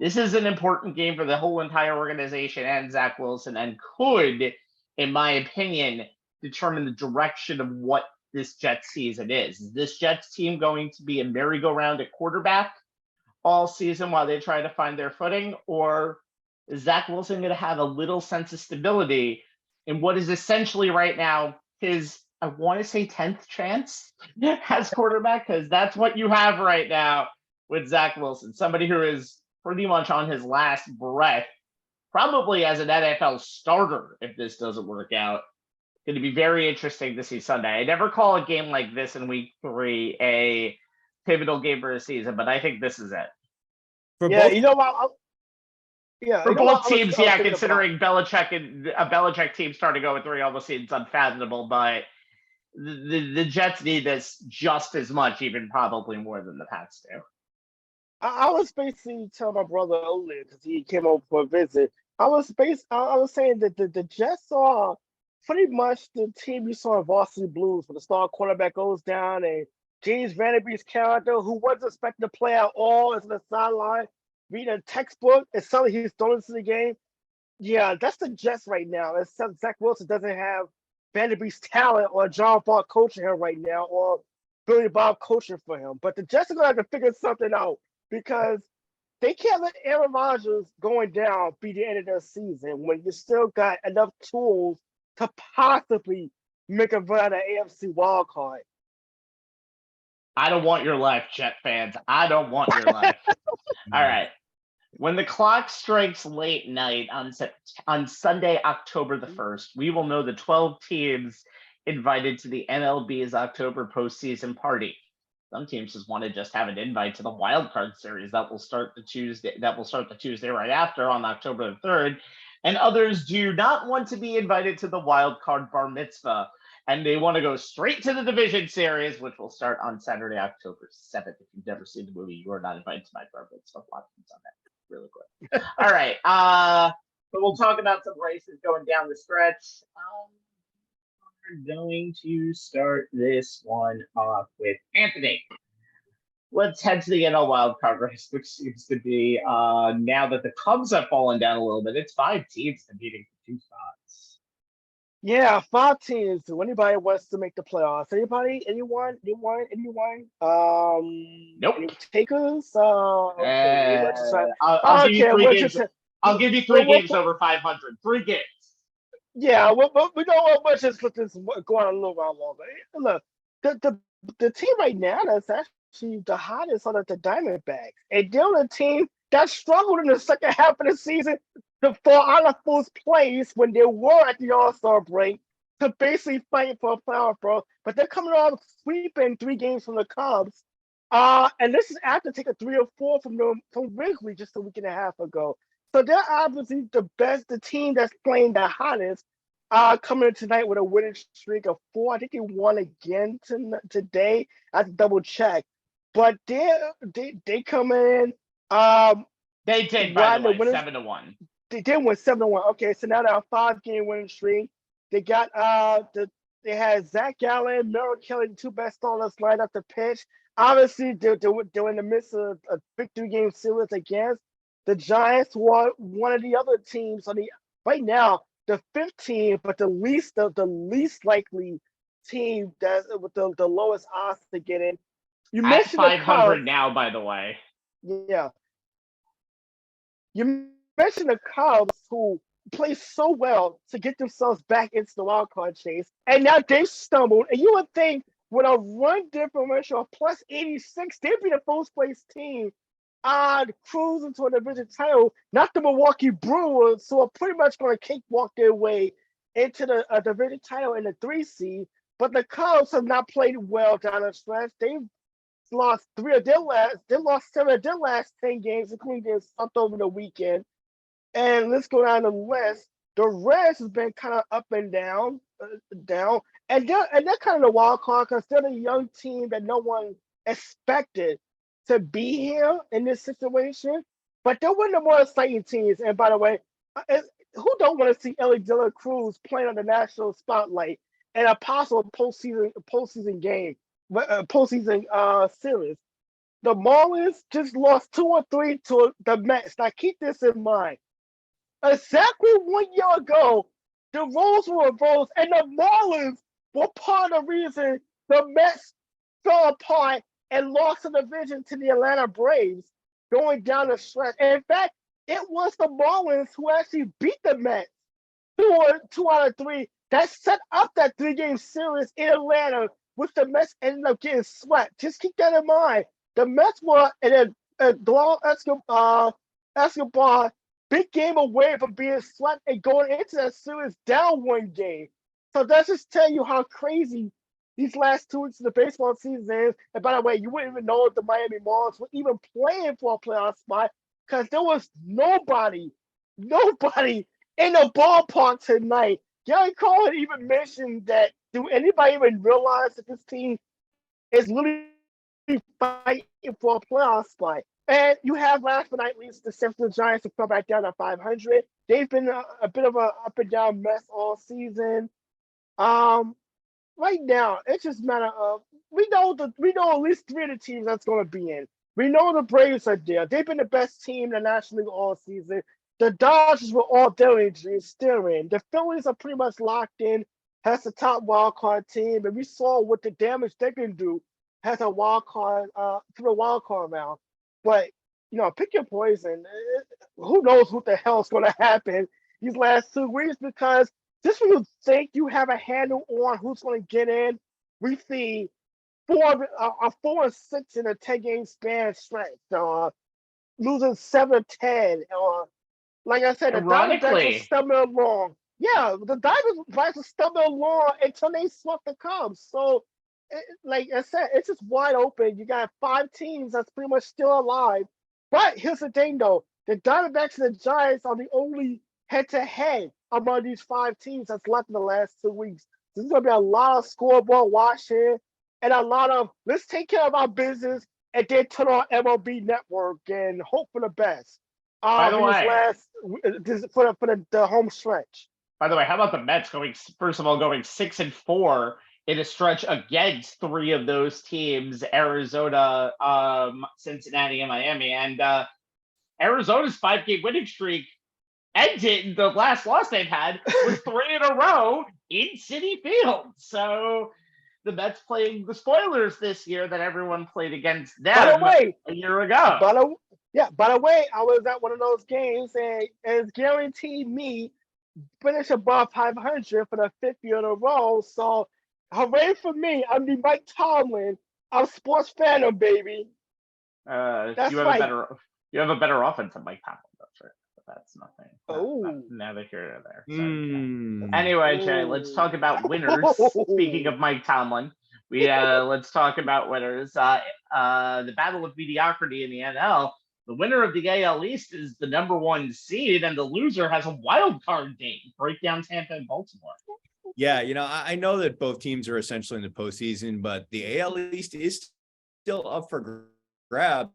This is an important game for the whole entire organization and Zach Wilson, and could, in my opinion, determine the direction of what this Jets season is. Is this Jets team going to be a merry-go-round at quarterback all season while they try to find their footing? Or is Zach Wilson going to have a little sense of stability in what is essentially right now his, I want to say, 10th chance as quarterback? Because that's what you have right now with Zach Wilson, somebody who is pretty much on his last breath probably as an NFL starter if this doesn't work out. Going to be very interesting to see Sunday. I never call a game like this in week 3 a pivotal game for a season, but I think this is it. For both teams, considering Belichick and a Belichick team starting to go with 3 almost seems unfathomable, but the Jets need this just as much, even probably more than the Pats do. I was basically telling my brother earlier because he came over for a visit. I was saying that the Jets are pretty much the team you saw in Varsity Blues when the star quarterback goes down and James Vanderbeek's character, who wasn't expected to play at all, is on the sideline reading a textbook and suddenly he's thrown into the game. Yeah, that's the Jets right now. Except Zach Wilson doesn't have Vanderbeek's talent or John Bart coaching him right now or Billy Bob coaching for him. But the Jets are going to have to figure something out because they can't let Aaron Rodgers going down be the end of their season when you still got enough tools to possibly make a run at an AFC wildcard. I don't want your life, Jet fans. I don't want your life. All right. When the clock strikes late night on Sunday, October the 1st, we will know the 12 teams invited to the MLB's October postseason party. Some teams just want to just have an invite to the wild card series that will start the Tuesday right after on October the 3rd. And others do not want to be invited to the wild card bar mitzvah. And they want to go straight to the division series, which will start on Saturday, October 7th. If you've never seen the movie, you are not invited to my bar mitzvah. Watch it on that really quick. All right. But we'll talk about some races going down the stretch. We're going to start this one off with Anthony. Let's head to the NL wildcard race, which seems to be, now that the Cubs have fallen down a little bit, it's 5 teams competing for 2 spots. Yeah, 5 teams. So anybody wants to make the playoffs? Anybody? Anyone? Nope. Any takers? Okay, I'll give you 3 games. I'll give you 3 games over 500. 3 games. Yeah, we don't want much. Just let this go on a little while longer. Look, the team right now that's actually the hottest are the Diamondbacks, and they're a team that struggled in the second half of the season to fall out of first place when they were at the All-Star break to basically fight for a playoff berth. But they're coming off sweeping 3 games from the Cubs, and this is after taking 3 or 4 from Wrigley just a week and a half ago. So they're obviously the team that's playing the hottest, coming in tonight with a winning streak of 4. I think they won again today. I have to double check. But they come in. They did, by the way, 7-1. They did win 7-1. Okay, so now they're a 5-game winning streak. They got they had Zach Gallen, Merrill Kelly, the 2 best starters lined up to pitch. Obviously, they're in the midst of a big 3-game series against the Giants, who are one of the other teams on the right now, the 5th team, but the least likely team that's with the lowest odds to get in. You at mentioned 500 now, by the way. Yeah. You mentioned the Cubs, who play so well to get themselves back into the wild card chase, and now they've stumbled. And you would think with a run differential of plus 86, they'd be the first place team cruising to a division title, not the Milwaukee Brewers, who are pretty much going to cakewalk their way into the division title in the 3 seed. But the Cubs have not played well down the stretch. They've lost 7 of their last 10 games, including their something over the weekend. And let's go down the list. The Reds has been kind of up and down, and they're kind of the wild card because they're the young team that no one expected to be here in this situation. But they're one of the more exciting teams. And by the way, who don't want to see Ellie De La Cruz playing on the national spotlight in a possible postseason game? Postseason series. The Marlins just lost 2 or 3 to the Mets. Now keep this in mind. Exactly 1 year ago, the roles were reversed, and the Marlins were part of the reason the Mets fell apart and lost the division to the Atlanta Braves going down the stretch. And in fact, it was the Marlins who actually beat the Mets 2 out of 3 that set up that 3-game series in Atlanta, which the Mets ended up getting swept. Just keep that in mind. The Mets were in a Escobar big game away from being swept and going into that series down one game. So that's just tell you how crazy these last 2 weeks of the baseball season is. And by the way, you wouldn't even know if the Miami Marlins were even playing for a playoff spot because there was nobody in the ballpark tonight. Gary Cole had even mentioned that, do anybody even realize that this team is literally fighting for a playoff spot? And you have, last but not least, the San Francisco Giants to come back down to 500. They've been a bit of a up and down mess all season. Right now, it's just a matter of we know at least 3 of the teams that's going to be in. We know the Braves are there. They've been the best team in the National League all season. The Dodgers were all their injuries still in. The Phillies are pretty much locked in. Has the top wild card team, and we saw what the damage they can do as a wild card through the wild card round. But pick your poison. Who knows what the hell is going to happen these last 2 weeks? Because just when you think you have a handle on who's going to get in, we see 4 and 6 in a 10-game span strength. Losing 7 of 10. Like I said, the Diamondbacks are stumbling along. Yeah, the Diamondbacks are stumbling along until they swept the Cubs. So, like I said, it's just wide open. You got 5 teams that's pretty much still alive. But here's the thing, though. The Diamondbacks and the Giants are the only head-to-head among these 5 teams that's left in the last 2 weeks. There's going to be a lot of scoreboard watching and a lot of let's take care of our business and then turn on MLB Network and hope for the best. By the way, for the home stretch. By the way, how about the Mets going 6-4 in a stretch against 3 of those teams, Arizona, Cincinnati, and Miami. And Arizona's 5-game winning streak ended. The last loss they've had was 3 in a row in Citi Field. So the Mets playing the spoilers this year that everyone played against them a year ago. By the way, I was at one of those games and it's guaranteed me finish above 500 for the 5th year in a row. So hooray for me. I'm the Mike Tomlin. I'm sports fandom, baby. That's you have a better offense than Mike Tomlin, that's right. But that's nothing. Oh, neither here nor there. So, anyway, Jay, let's talk about winners. Speaking of Mike Tomlin, let's talk about winners. The battle of mediocrity in the NL. The winner of the AL East is the number 1 seed, and the loser has a wild card game. Break down Tampa and Baltimore. Yeah, I know that both teams are essentially in the postseason, but the AL East is still up for grabs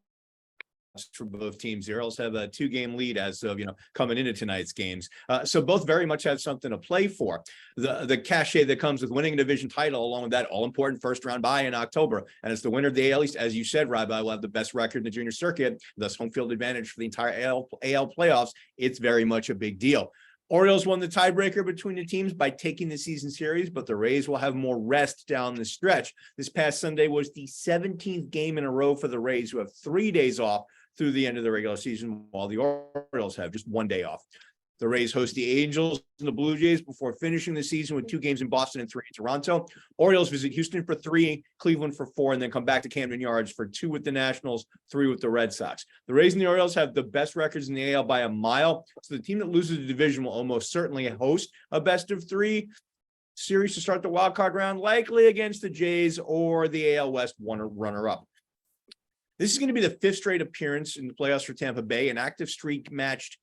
for both teams. The Orioles have a 2-game lead as of coming into tonight's games, so both very much have something to play for. The cachet that comes with winning a division title, along with that all-important first-round bye in October, and as the winner of the AL East, as you said, Rabbi, will have the best record in the junior circuit, thus home field advantage for the entire AL playoffs. It's very much a big deal. Orioles won the tiebreaker between the teams by taking the season series, but the Rays will have more rest down the stretch. This past Sunday was the 17th game in a row for the Rays, who have 3 days off through the end of the regular season, while the Orioles have just 1 day off. The Rays host the Angels and the Blue Jays before finishing the season with 2 games in Boston and 3 in Toronto. Orioles visit Houston for 3, Cleveland for 4, and then come back to Camden Yards for 2 with the Nationals, 3 with the Red Sox. The Rays and the Orioles have the best records in the AL by a mile, so the team that loses the division will almost certainly host a best-of-3 series to start the wild card round, likely against the Jays or the AL West runner-up. This is going to be the 5th straight appearance in the playoffs for Tampa Bay, an active streak matched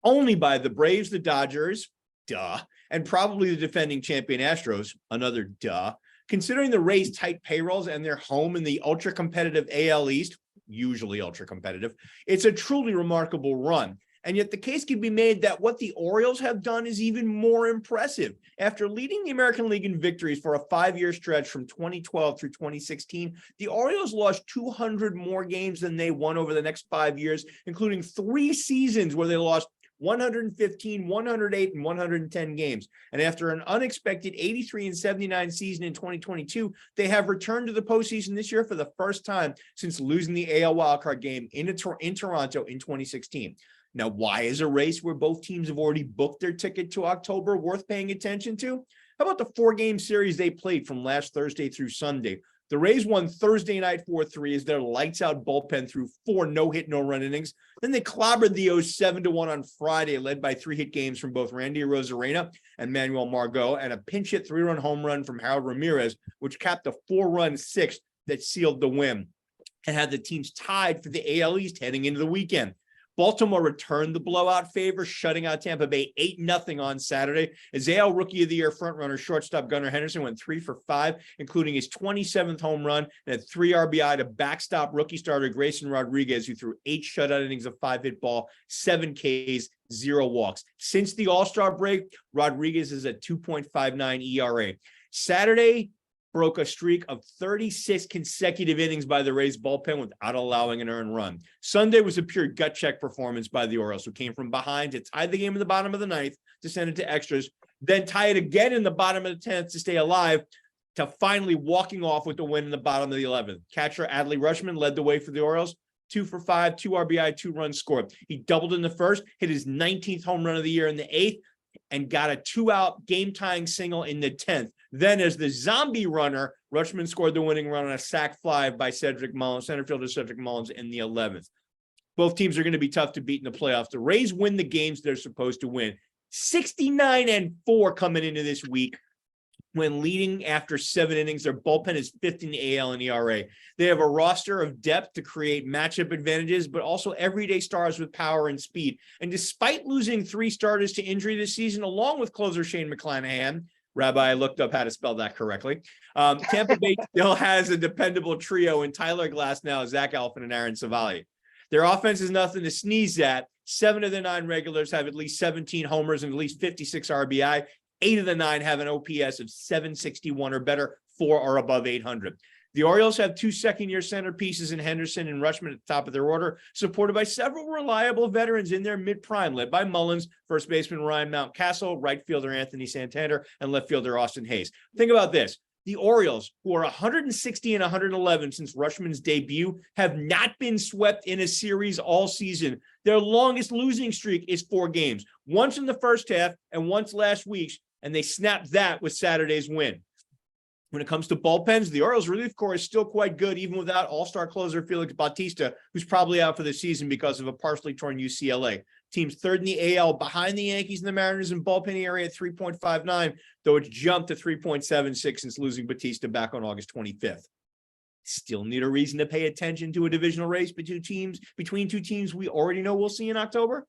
only by the Braves, the Dodgers, duh, and probably the defending champion Astros, another duh. Considering the Rays' tight payrolls and their home in the ultra-competitive AL East, usually ultra-competitive, it's a truly remarkable run. And yet the case can be made that what the Orioles have done is even more impressive. After leading the American League in victories for a 5-year stretch from 2012 through 2016, the Orioles lost 200 more games than they won over the next 5 years, including 3 seasons where they lost 115, 108, and 110 games. And after an unexpected 83-79 season in 2022, they have returned to the postseason this year for the first time since losing the AL wildcard game in Toronto in 2016. Now, why is a race where both teams have already booked their ticket to October worth paying attention to? How about the 4-game series they played from last Thursday through Sunday? The Rays won Thursday night 4-3 as their lights-out bullpen threw 4 no-hit, no-run innings. Then they clobbered the O's 7-1 on Friday, led by 3-hit games from both Randy Arozarena and Manuel Margot, and a pinch-hit 3-run home run from Harold Ramirez, which capped a 4-run sixth that sealed the win and had the teams tied for the AL East heading into the weekend. Baltimore returned the blowout favor, shutting out Tampa Bay 8-0 on Saturday. As AL Rookie of the Year frontrunner shortstop Gunnar Henderson went 3 for 5, including his 27th home run and had 3 RBI to backstop rookie starter Grayson Rodriguez, who threw 8 shutout innings of 5-hit ball, 7 Ks, 0 walks. Since the All-Star break, Rodriguez is at 2.59 ERA. Saturday broke a streak of 36 consecutive innings by the Rays bullpen without allowing an earned run. Sunday was a pure gut check performance by the Orioles, who came from behind to tie the game in the bottom of the ninth to send it to extras, then tie it again in the bottom of the 10th to stay alive, to finally walking off with the win in the bottom of the 11th. Catcher Adley Rutschman led the way for the Orioles, 2 for 5, 2 RBI, 2 runs scored. He doubled in the first, hit his 19th home run of the year in the 8th, and got a 2-out game-tying single in the 10th. Then, as the zombie runner, Rutschman scored the winning run on a sac fly by Cedric Mullins, center fielder Cedric Mullins, in the 11th. Both teams are going to be tough to beat in the playoffs. The Rays win the games they're supposed to win. 69-4 coming into this week. When leading after 7 innings, their bullpen is 5th in the AL and ERA. They have a roster of depth to create matchup advantages, but also everyday stars with power and speed. And despite losing 3 starters to injury this season, along with closer Shane McClanahan, Rabbi, I looked up how to spell that correctly, Tampa Bay still has a dependable trio in Tyler Glasnow, Zach Alfin, and Aaron Savali. Their offense is nothing to sneeze at. 7 of the 9 regulars have at least 17 homers and at least 56 RBI. 8 of the 9 have an OPS of 761 or better, 4 are above 800. The Orioles have 2 second-year centerpieces in Henderson and Rutschman at the top of their order, supported by several reliable veterans in their mid-prime, led by Mullins, first baseman Ryan Mountcastle, right fielder Anthony Santander, and left fielder Austin Hayes. Think about this. The Orioles, who are 160 and 111 since Rutschman's debut, have not been swept in a series all season. Their longest losing streak is 4 games, once in the first half and once last week's, and they snapped that with Saturday's win. When it comes to bullpens, the Orioles relief corps is still quite good, even without all-star closer Felix Bautista, who's probably out for the season because of a partially torn UCLA. Team's 3rd in the AL, behind the Yankees and the Mariners in bullpen area at 3.59, though it's jumped to 3.76 since losing Bautista back on August 25th. Still need a reason to pay attention to a divisional race between 2 teams we already know we'll see in October?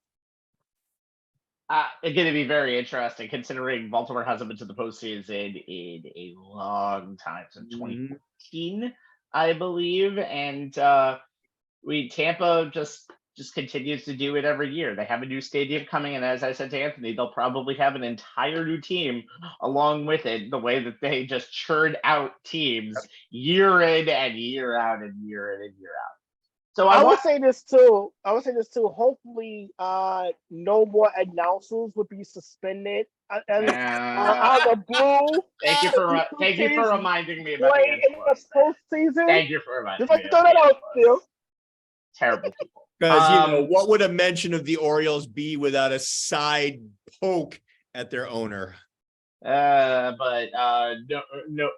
It's going to be very interesting, considering Baltimore hasn't been to the postseason in a long time, since 2014, I believe. And Tampa just continues to do it every year. They have a new stadium coming, and as I said to Anthony, they'll probably have an entire new team along with it, the way that they just churn out teams year in and year out and year in and year out. So I would say this too. Hopefully, no more announcers would be suspended. Out of blue. Thank you for reminding me about the postseason. Thank you for reminding me. Just throw that out there. Terrible people. Because what would a mention of the Orioles be without a side poke at their owner? But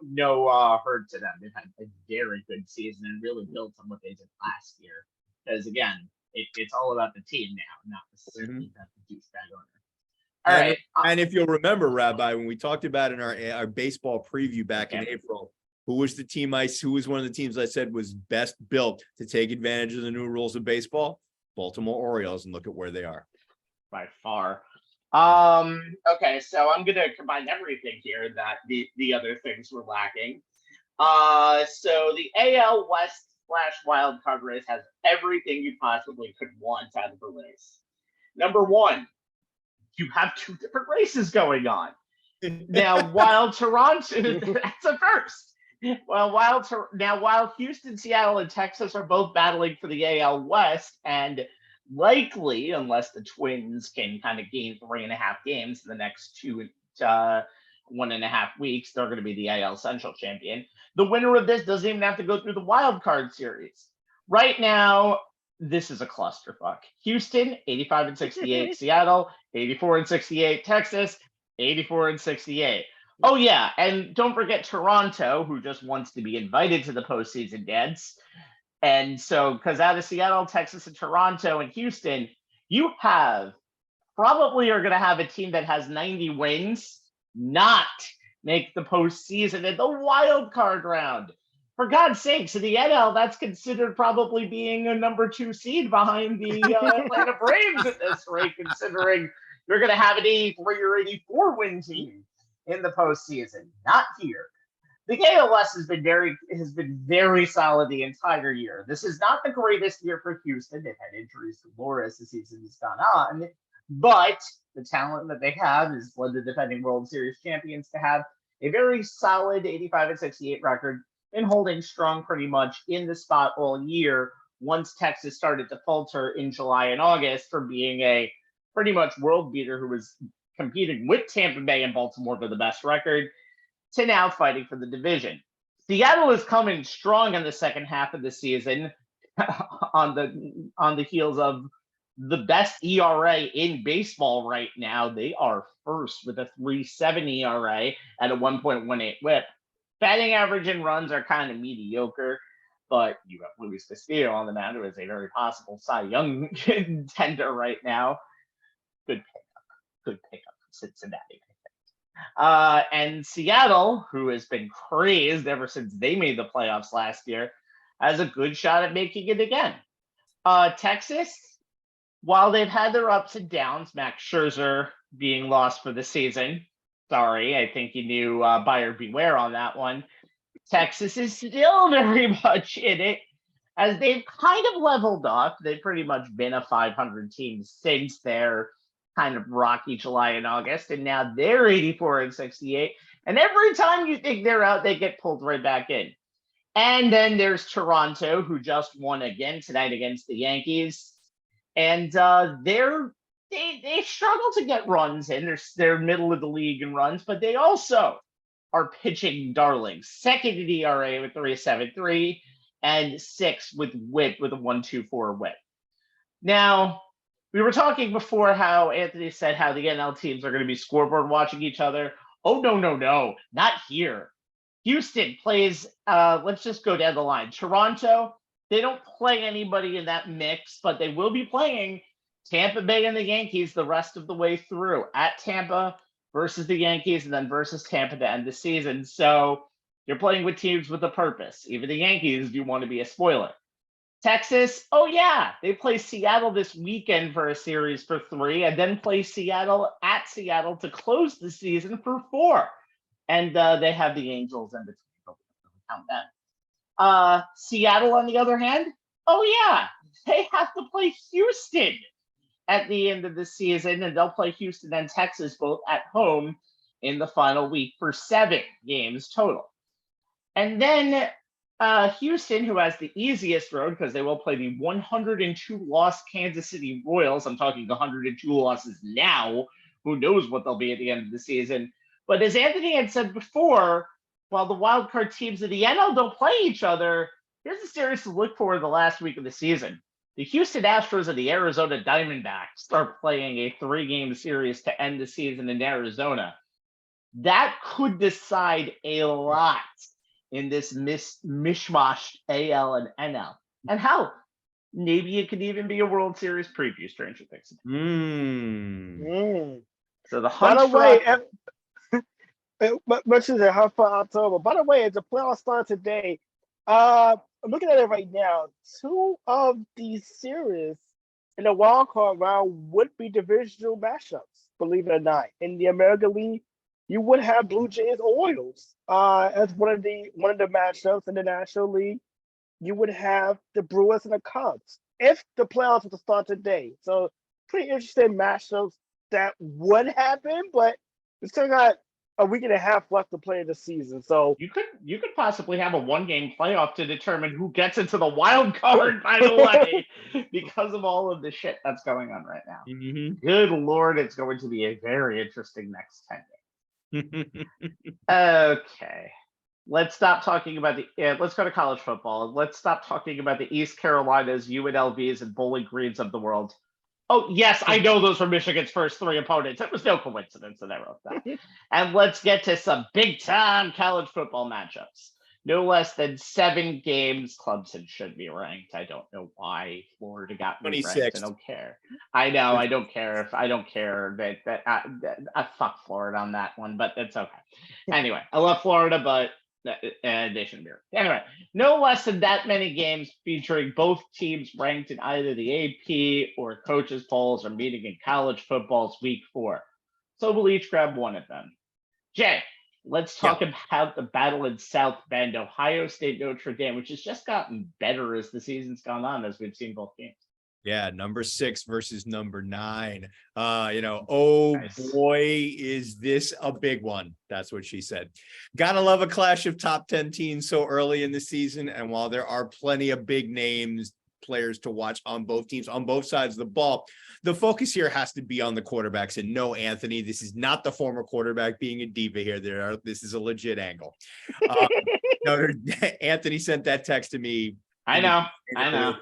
no hurt to them. They've had a very good season and really built on what they did last year. Because again, it's all about the team now, not necessarily about the douchebag owner. All right. And if you'll remember, Rabbi, when we talked about in our baseball preview back in April, who was one of the teams I said was best built to take advantage of the new rules of baseball? Baltimore Orioles, and look at where they are. By far. Okay, so I'm gonna combine everything here that the other things were lacking. So the AL West / wild card race has everything you possibly could want out of the race. Number 1, you have 2 different races going on. Now, while Toronto, that's a first. Well, while Houston, Seattle, and Texas are both battling for the AL West, and likely, unless the Twins can kind of gain 3.5 games in the next 1.5 weeks, they're going to be the AL Central champion. The winner of this doesn't even have to go through the wild card series. Right now, this is a clusterfuck. Houston, 85-68. Seattle, 84-68. Texas, 84-68. Oh, yeah. And don't forget Toronto, who just wants to be invited to the postseason dance. And so, because out of Seattle, Texas, and Toronto, and Houston, you probably are going to have a team that has 90 wins not make the postseason in the wild card round. For God's sakes, in the NL, that's considered probably being a number 2 seed behind the Atlanta Braves at this rate, considering you're going to have an 83 or 84 win team in the postseason. Not here. The ALS has been very solid the entire year. This is not the greatest year for Houston. They've had injuries to Loris as the season has gone on, but the talent that they have has led the defending World Series champions to have a very solid 85-68 record and holding strong pretty much in the spot all year once Texas started to falter in July and August from being a pretty much world beater who was competing with Tampa Bay and Baltimore for the best record to now fighting for the division. Seattle is coming strong in the second half of the season on the heels of the best ERA in baseball right now. They are first with a 3.7 ERA at a 1.18 whip. Batting average and runs are kind of mediocre, but you have Luis Castillo on the mound, who is a very possible Cy Young contender right now. Good pickup from Cincinnati. And Seattle, who has been crazed ever since they made the playoffs last year, has a good shot at making it again. Texas, while they've had their ups and downs, Max Scherzer being lost for the season. Sorry, I think you knew buyer beware on that one. Texas is still very much in it, as they've kind of leveled off. They've pretty much been a 500 team since their kind of rocky July and August, and now they're 84-68. And every time you think they're out, they get pulled right back in. And then there's Toronto, who just won again tonight against the Yankees, and they struggle to get runs in. They're middle of the league in runs, but they also are pitching darlings. Second in ERA with 3.73 and 6 with whip with a 1.24 whip. Now, we were talking before how Anthony said how the NL teams are going to be scoreboard watching each other. Oh, no, not here. Houston plays, let's just go down the line. Toronto, they don't play anybody in that mix, but they will be playing Tampa Bay and the Yankees the rest of the way through. At Tampa versus the Yankees, and then versus Tampa to end the season. So you're playing with teams with a purpose. Even the Yankees do want to be a spoiler. Texas, oh yeah, they play Seattle this weekend for a series for 3, and then play Seattle at Seattle to close the season for 4. And they have the Angels in between. Count that. Seattle, on the other hand, oh yeah, they have to play Houston at the end of the season, and they'll play Houston and Texas both at home in the final week for 7 games total. And then Houston, who has the easiest road because they will play the 102-loss Kansas City Royals. I'm talking 102 losses now. Who knows what they'll be at the end of the season. But as Anthony had said before, while the wildcard teams of the NL don't play each other, here's a series to look for the last week of the season. The Houston Astros and the Arizona Diamondbacks are playing a 3-game series to end the season in Arizona. That could decide a lot in this mishmash AL and NL. And how? Maybe it could even be a World Series preview, Stranger Things. So the hunt. By the way, much as a hunt for October. By the way, as the playoffs start today, I'm looking at it right now. 2 of these series in the wild card round would be divisional matchups. Believe it or not, in the American League, you would have Blue Jays Orioles as one of the matchups. In the National League, you would have the Brewers and the Cubs if the playoffs were to start today. So pretty interesting matchups that would happen, but we still got a week and a half left to play in the season. So you could possibly have a 1-game playoff to determine who gets into the wild card, by the way, because of all of the shit that's going on right now. Mm-hmm. Good Lord, it's going to be a very interesting next 10 days. Okay, let's stop talking about let's go to college football. Let's stop talking about the East Carolinas, UNLVs, and Bowling Greens of the world. Oh, yes, I know those were Michigan's first 3 opponents. It was no coincidence that I wrote that. And let's get to some big-time college football matchups. No less than 7 games Clemson should be ranked. I don't know why Florida got me ranked. I don't care. I know. I don't care that fuck Florida on that one, but it's okay. Anyway, I love Florida, but they shouldn't be ranked. Anyway, no less than that many games featuring both teams ranked in either the AP or coaches polls are meeting in college football's week 4. So we'll each grab one of them. Jay, let's talk about the battle in South Bend, Ohio State, Notre Dame, which has just gotten better as the season's gone on, as we've seen both games. Yeah, number 6 versus number 9. Nice. Boy, is this a big one. That's what she said. Gotta love a clash of top 10 teams so early in the season. And while there are plenty of big names, players to watch on both teams, on both sides of the ball, the focus here has to be on the quarterbacks. And no, Anthony, this is not the former quarterback being a diva here. This is a legit angle. Anthony sent that text to me. I know. I'm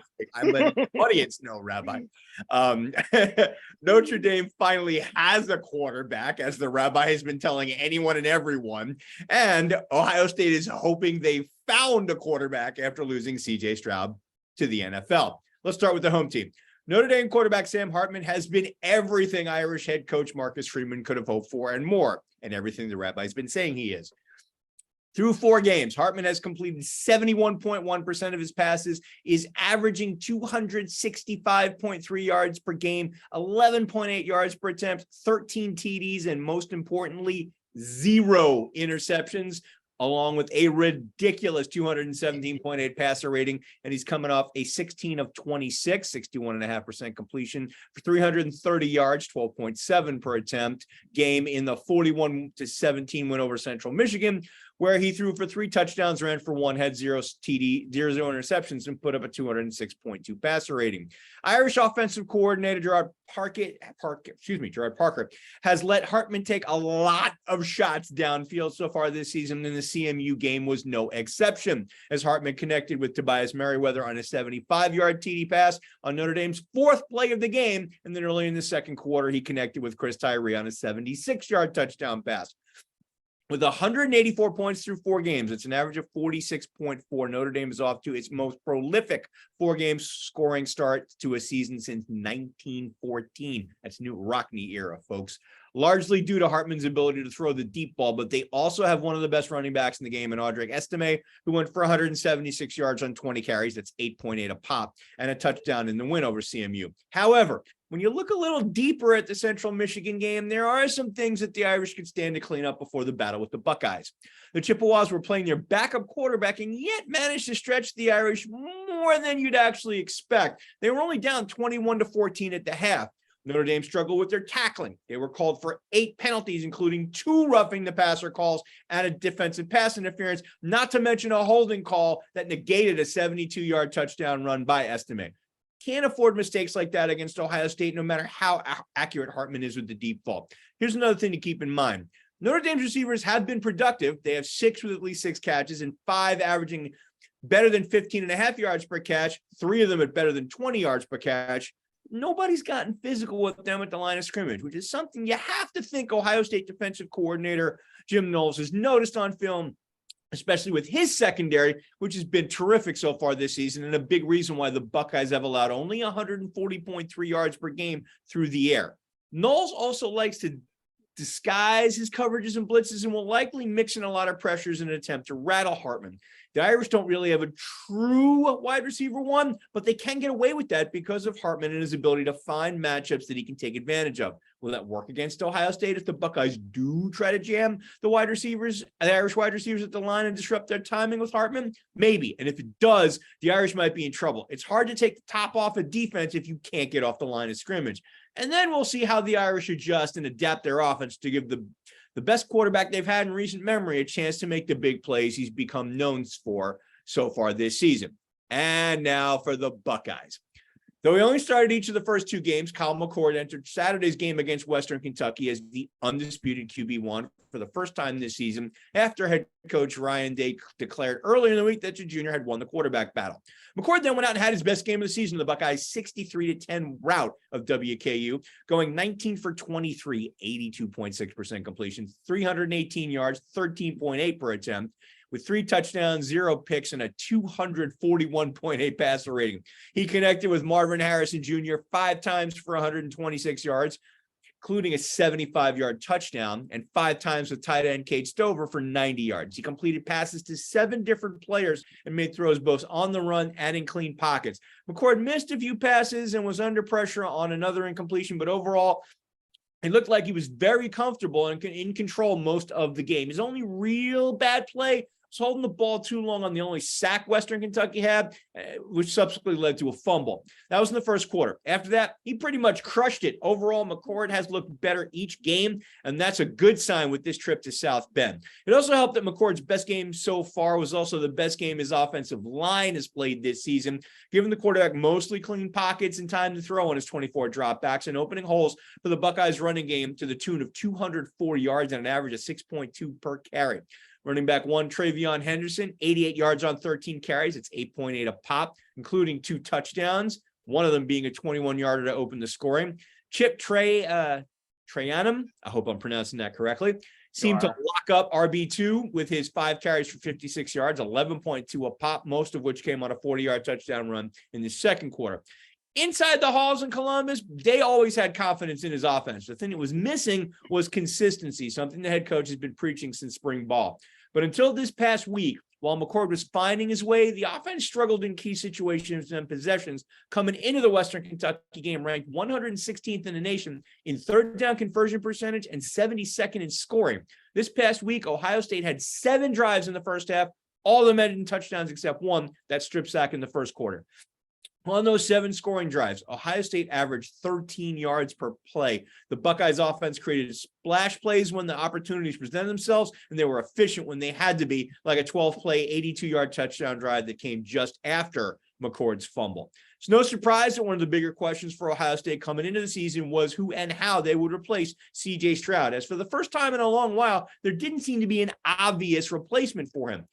letting the audience know, Rabbi. Notre Dame finally has a quarterback, as the Rabbi has been telling anyone and everyone. And Ohio State is hoping they found a quarterback after losing C.J. Stroud to the NFL. Let's start with the home team. Notre Dame quarterback Sam Hartman has been everything Irish head coach Marcus Freeman could have hoped for and more, and everything the Rabbi's been saying he is. Through 4 games, Hartman has completed 71.1% of his passes, is averaging 265.3 yards per game, 11.8 yards per attempt, 13 TDs, and most importantly, 0 interceptions, along with a ridiculous 217.8 passer rating. And he's coming off a 16 of 26, 61.5% completion for 330 yards, 12.7 per attempt game in the 41-17 win over Central Michigan, where he threw for 3 touchdowns, ran for 1, had 0 TD, 0 interceptions, and put up a 206.2 passer rating. Irish offensive coordinator Gerard Parker has let Hartman take a lot of shots downfield so far this season, and the CMU game was no exception, as Hartman connected with Tobias Merriweather on a 75-yard TD pass on Notre Dame's 4th play of the game, and then early in the second quarter, he connected with Chris Tyree on a 76-yard touchdown pass. With 184 points through 4 games, it's an average of 46.4. Notre Dame is off to its most prolific 4-game scoring start to a season since 1914. That's New Rockne era, folks. Largely due to Hartman's ability to throw the deep ball, but they also have one of the best running backs in the game in Audric Estime, who went for 176 yards on 20 carries. That's 8.8 a pop, and a touchdown in the win over CMU. However, when you look a little deeper at the Central Michigan game, there are some things that the Irish could stand to clean up before the battle with the Buckeyes. The Chippewas were playing their backup quarterback and yet managed to stretch the Irish more than you'd actually expect. They were only down 21-14 at the half. Notre Dame struggled with their tackling. They were called for 8 penalties, including 2 roughing the passer calls and a defensive pass interference, not to mention a holding call that negated a 72-yard touchdown run by Estime. Can't afford mistakes like that against Ohio State, no matter how accurate Hartman is with the deep ball. Here's another thing to keep in mind. Notre Dame's receivers have been productive. They have 6 with at least 6 catches and 5 averaging better than 15.5 yards per catch, 3 of them at better than 20 yards per catch. Nobody's gotten physical with them at the line of scrimmage, which is something you have to think Ohio State defensive coordinator Jim Knowles has noticed on film, especially with his secondary, which has been terrific so far this season, and a big reason why the Buckeyes have allowed only 140.3 yards per game through the air. Knowles also likes to disguise his coverages and blitzes and will likely mix in a lot of pressures in an attempt to rattle Hartman. The Irish don't really have a true wide receiver 1, but they can get away with that because of Hartman and his ability to find matchups that he can take advantage of. Will that work against Ohio State if the Buckeyes do try to jam the Irish wide receivers at the line and disrupt their timing with Hartman? Maybe. And if it does, the Irish might be in trouble. It's hard to take the top off of defense if you can't get off the line of scrimmage. And then we'll see how the Irish adjust and adapt their offense to give the best quarterback they've had in recent memory a chance to make the big plays he's become known for so far this season. And now for the Buckeyes. Though he only started each of the first 2 games, Kyle McCord entered Saturday's game against Western Kentucky as the undisputed QB1 for the first time this season after head coach Ryan Day declared earlier in the week that the junior had won the quarterback battle. McCord then went out and had his best game of the season, the Buckeyes' 63-10 rout of WKU, going 19 for 23, 82.6% completion, 318 yards, 13.8 per attempt, with 3 touchdowns, 0 picks, and a 241.8 passer rating. He connected with Marvin Harrison Jr. 5 times for 126 yards, including a 75-yard touchdown, and 5 times with tight end Cade Stover for 90 yards. He completed passes to 7 different players and made throws both on the run and in clean pockets. McCord missed a few passes and was under pressure on another incompletion, but overall, it looked like he was very comfortable and in control most of the game. His only real bad play was holding the ball too long on the only sack Western Kentucky had, which subsequently led to a fumble. That was in the first quarter. After that, he pretty much crushed it. Overall, McCord has looked better each game, and that's a good sign with this trip to South Bend. It also helped that McCord's best game so far was also the best game his offensive line has played this season, giving the quarterback mostly clean pockets and time to throw on his 24 dropbacks and opening holes for the Buckeyes running game to the tune of 204 yards and an average of 6.2 per carry. Running back 1, Travion Henderson, 88 yards on 13 carries. It's 8.8 a pop, including 2 touchdowns, one of them being a 21-yarder to open the scoring. Chip Trayanum, I hope I'm pronouncing that correctly, seemed to lock up RB2 with his 5 carries for 56 yards, 11.2 a pop, most of which came on a 40-yard touchdown run in the second quarter. Inside the halls in Columbus, they always had confidence in his offense. The thing that was missing was consistency, something the head coach has been preaching since spring ball. But until this past week, while McCord was finding his way, the offense struggled in key situations and possessions, coming into the Western Kentucky game ranked 116th in the nation in third down conversion percentage and 72nd in scoring. This past week, Ohio State had 7 drives in the first half, all of them ended in touchdowns except one, that strip sack in the first quarter. On those 7 scoring drives, Ohio State averaged 13 yards per play. The Buckeyes offense created splash plays when the opportunities presented themselves, and they were efficient when they had to be, like a 12-play, 82-yard touchdown drive that came just after McCord's fumble. It's no surprise that one of the bigger questions for Ohio State coming into the season was who and how they would replace C.J. Stroud, as for the first time in a long while, there didn't seem to be an obvious replacement for him.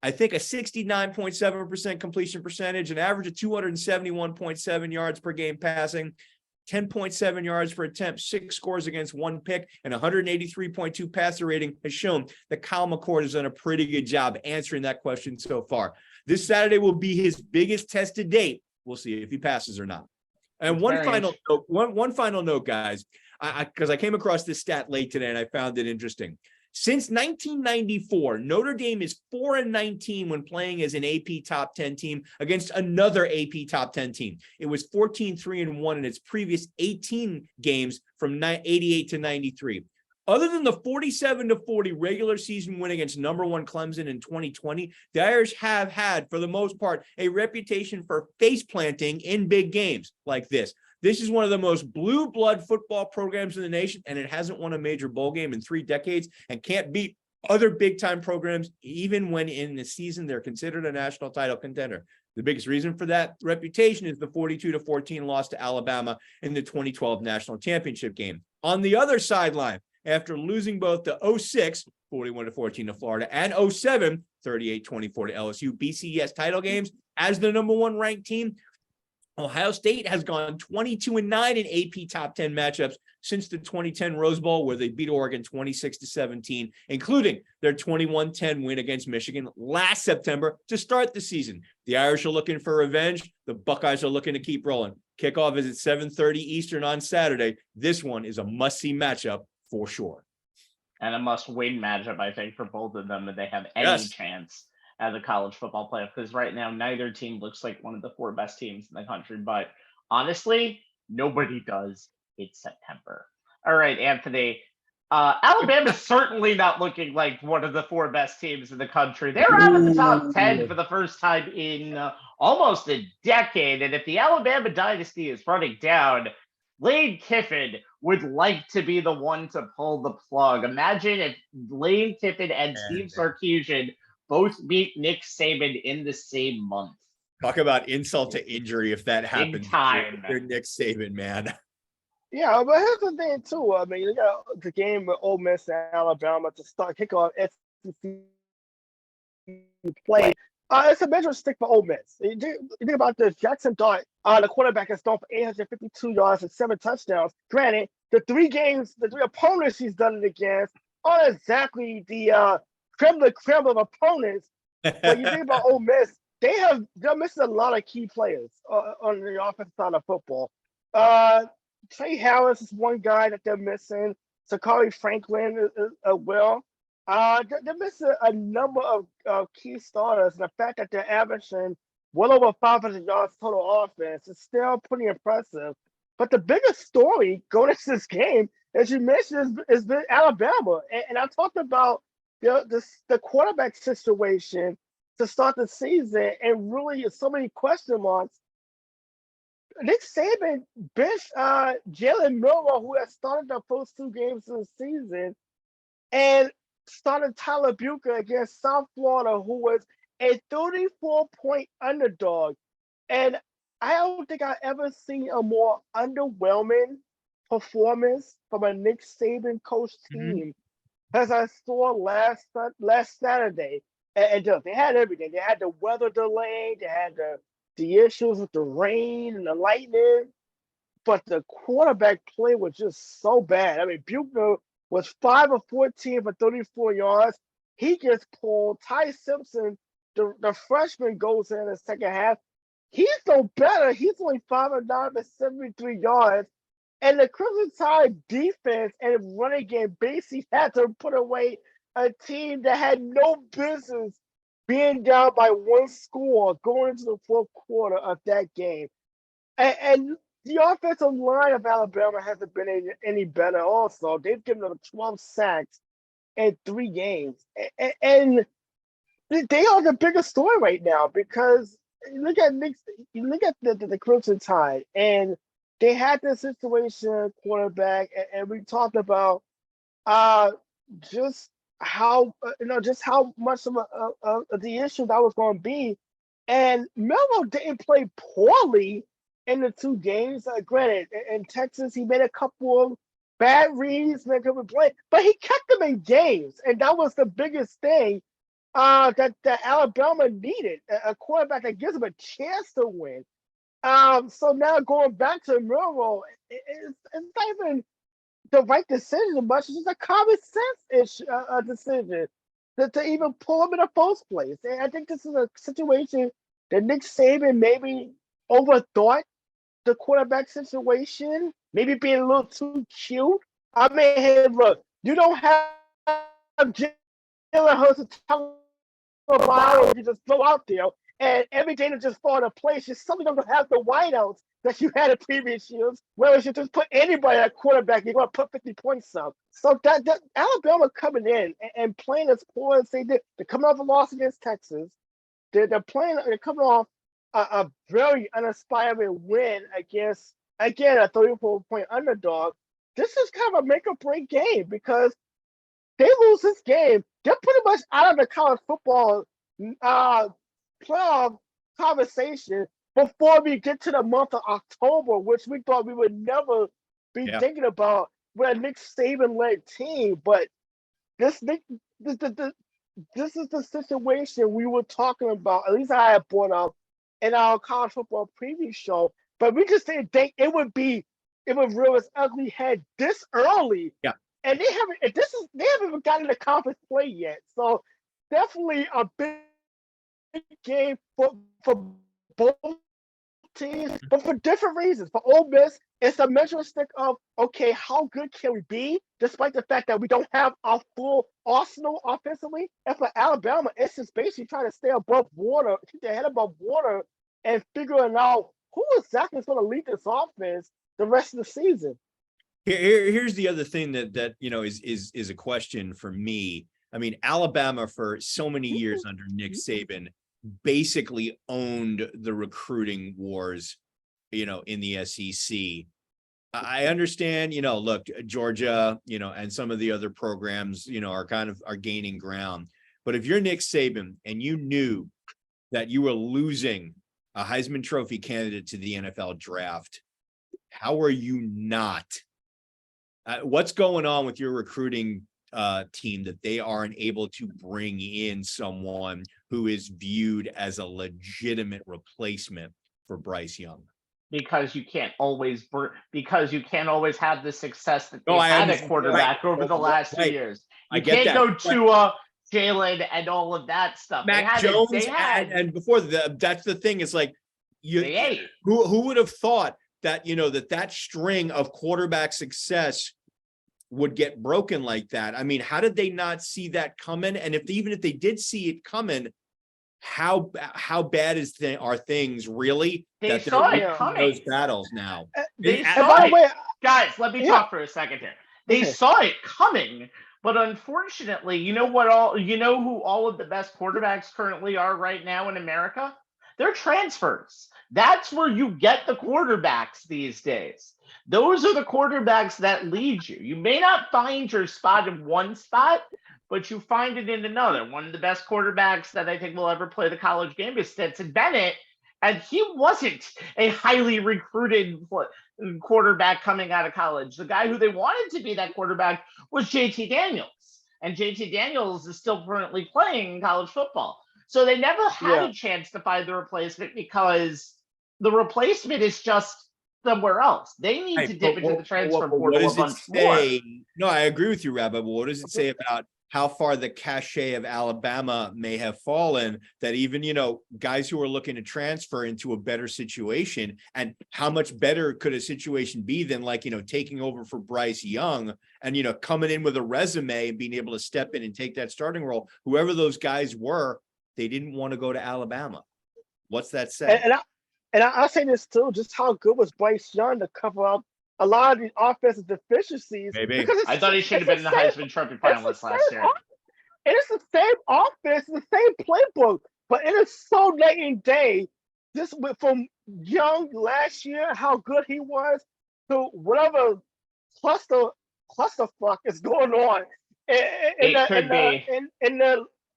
I think a 69.7% completion percentage, an average of 271.7 yards per game passing, 10.7 yards per attempt, 6 scores against 1 pick, and 183.2 passer rating has shown that Kyle McCord has done a pretty good job answering that question so far. This Saturday will be his biggest test to date. We'll see if he passes or not. And one final note, guys, because I came across this stat late today and I found it interesting. Since 1994, Notre Dame is 4-19 when playing as an AP top 10 team against another AP top 10 team. It was 14-3-1 in its previous 18 games from 88 to 93. Other than the 47-40 regular season win against number 1 Clemson in 2020, the Irish have had, for the most part, a reputation for face planting in big games like this. This is one of the most blue blood football programs in the nation, and it hasn't won a major bowl game in 3 decades and can't beat other big-time programs, even when in the season they're considered a national title contender. The biggest reason for that reputation is the 42-14 loss to Alabama in the 2012 national championship game. On the other sideline, after losing both the 06, 41-14 to Florida, and 07, 38-24 to LSU BCS title games, as the number 1 ranked team, Ohio State has gone 22-9 in AP top 10 matchups since the 2010 Rose Bowl, where they beat Oregon 26-17, including their 21-10 win against Michigan last September to start the season. The Irish are looking for revenge. The Buckeyes are looking to keep rolling. Kickoff is at 7:30 Eastern on Saturday. This one is a must-see matchup for sure. And a must-win matchup, I think, for both of them, if they have any chance at the college football playoff, because right now neither team looks like one of the 4 best teams in the country. But honestly, nobody does. It's September. All right, Anthony. Alabama's certainly not looking like one of the 4 best teams in the country. They're out of the top 10 for the first time in almost a decade. And if the Alabama dynasty is running down, Lane Kiffin would like to be the one to pull the plug. Imagine if Lane Kiffin and Steve Sarkisian both beat Nick Saban in the same month. Talk about insult to injury if that happens. time. You're Nick Saban, man. Yeah, but here's the thing too. I mean, you got the game with Ole Miss and Alabama to start kick off SEC play. It's a major stick for Ole Miss. You think about this: Jackson Dart, the quarterback, has thrown for 852 yards and 7 touchdowns. Granted, the 3 opponents he's done it against aren't exactly the creme de creme of opponents. But you think about Ole Miss, they're missing a lot of key players on the offensive side of football. Trey Harris is one guy that they're missing. Sakari Franklin will. They're missing a number of key starters, and the fact that they're averaging well over 500 yards total offense is still pretty impressive. But the biggest story going into this game, as you mentioned, is been Alabama. And I talked about the quarterback situation to start the season, and really so many question marks. Nick Saban benched Jalen Milroe, who has started the first 2 games of the season, and started Tyler Bucher against South Florida, who was a 34-point underdog. And I don't think I've ever seen a more underwhelming performance from a Nick Saban coach team as I saw last Saturday. And they had everything. They had the weather delay. They had the issues with the rain and the lightning. But the quarterback play was just so bad. I mean, Buchner was 5 of 14 for 34 yards. He gets pulled. Ty Simpson, the freshman, goes in the second half. He's no better. He's only 5 of 9 for 73 yards. And the Crimson Tide defense and running game basically had to put away a team that had no business being down by 1 score going into the fourth quarter of that game. And the offensive line of Alabama hasn't been any better also. They've given them 12 sacks in 3 games. And they are the biggest story right now because you look at the Crimson Tide, and they had this situation quarterback, and we talked about just how much of the issue that was going to be. And Mello didn't play poorly in the 2 games. Granted, in Texas, he made a couple of bad reads, made a couple of plays, but he kept them in games, and that was the biggest thing that Alabama needed, a quarterback that gives them a chance to win. So now going back to Milroe, it's not even the right decision as much as just a common sense decision to even pull him in the first place. And I think this is a situation that Nick Saban maybe overthought the quarterback situation, maybe being a little too cute. I mean, hey, look, you don't have Jalen Hurts to tell about, you just go out there and everything just fall into place. You suddenly don't have the wideouts that you had in previous years, whereas you just put anybody at quarterback, you're going to put 50 points up. So that Alabama coming in and playing as poor as they did, they're coming off a loss against Texas. They're coming off a very uninspiring win against, again, a 34-point underdog. This is kind of a make or break game because they lose this game, they're pretty much out of the college football playoff conversation before we get to the month of October, which we thought we would never be thinking about with a Nick Saban-led team. But this is the situation we were talking about, at least I had brought up in our college football preview show. But we just didn't think it would rear its ugly head this early. Yeah. And they haven't even gotten to conference play yet. So definitely a big game for both teams, but for different reasons. For Ole Miss, it's a measuring stick of, okay, how good can we be, despite the fact that we don't have our full arsenal offensively. And for Alabama, it's just basically trying to stay above water, keep their head above water, and figuring out who exactly is going to lead this offense the rest of the season. Here's the other thing that is a question for me. I mean, Alabama for so many years under Nick Saban basically owned the recruiting wars, in the SEC. I understand, look, Georgia, and some of the other programs, are gaining ground. But if you're Nick Saban and you knew that you were losing a Heisman Trophy candidate to the NFL draft. How are you not? What's going on with your recruiting team that they aren't able to bring in someone who is viewed as a legitimate replacement for Bryce Young? Because you can't always have the success that they had at quarterback over the last 2 years. You can't go to Jalen and all of that stuff. Mac Jones and before that's the thing. It's like who would have thought that, that string of quarterback success would get broken like that? I mean, how did they not see that coming? And even if they did see it coming, how bad are things really? They saw it coming. Those battles now. Guys, let me talk for a second here. They saw it coming, but unfortunately, you know who all of the best quarterbacks currently are right now in America? They're transfers. That's where you get the quarterbacks these days. Those are the quarterbacks that lead you. You may not find your spot in one spot, but you find it in another. One of the best quarterbacks that I think will ever play the college game is Stetson Bennett, and he wasn't a highly recruited quarterback coming out of college. The guy who they wanted to be that quarterback was JT Daniels, and JT Daniels is still currently playing college football. So they never had a chance to find the replacement because the replacement is just somewhere else. They need to dip into the transfer portal a bunch more. No, I agree with you, Rabbi, but what does it say about how far the cachet of Alabama may have fallen, that even, guys who are looking to transfer into a better situation, and how much better could a situation be than taking over for Bryce Young and, coming in with a resume and being able to step in and take that starting role? Whoever those guys were, they didn't want to go to Alabama. What's that say? And I'll say this too, just how good was Bryce Young to cover up a lot of these offensive deficiencies. Maybe. I thought he should have been in the Heisman Trophy finalist last year. It's the same offense, the same playbook, but it is so late in day. Just from Young last year, how good he was, to whatever clusterfuck is going on in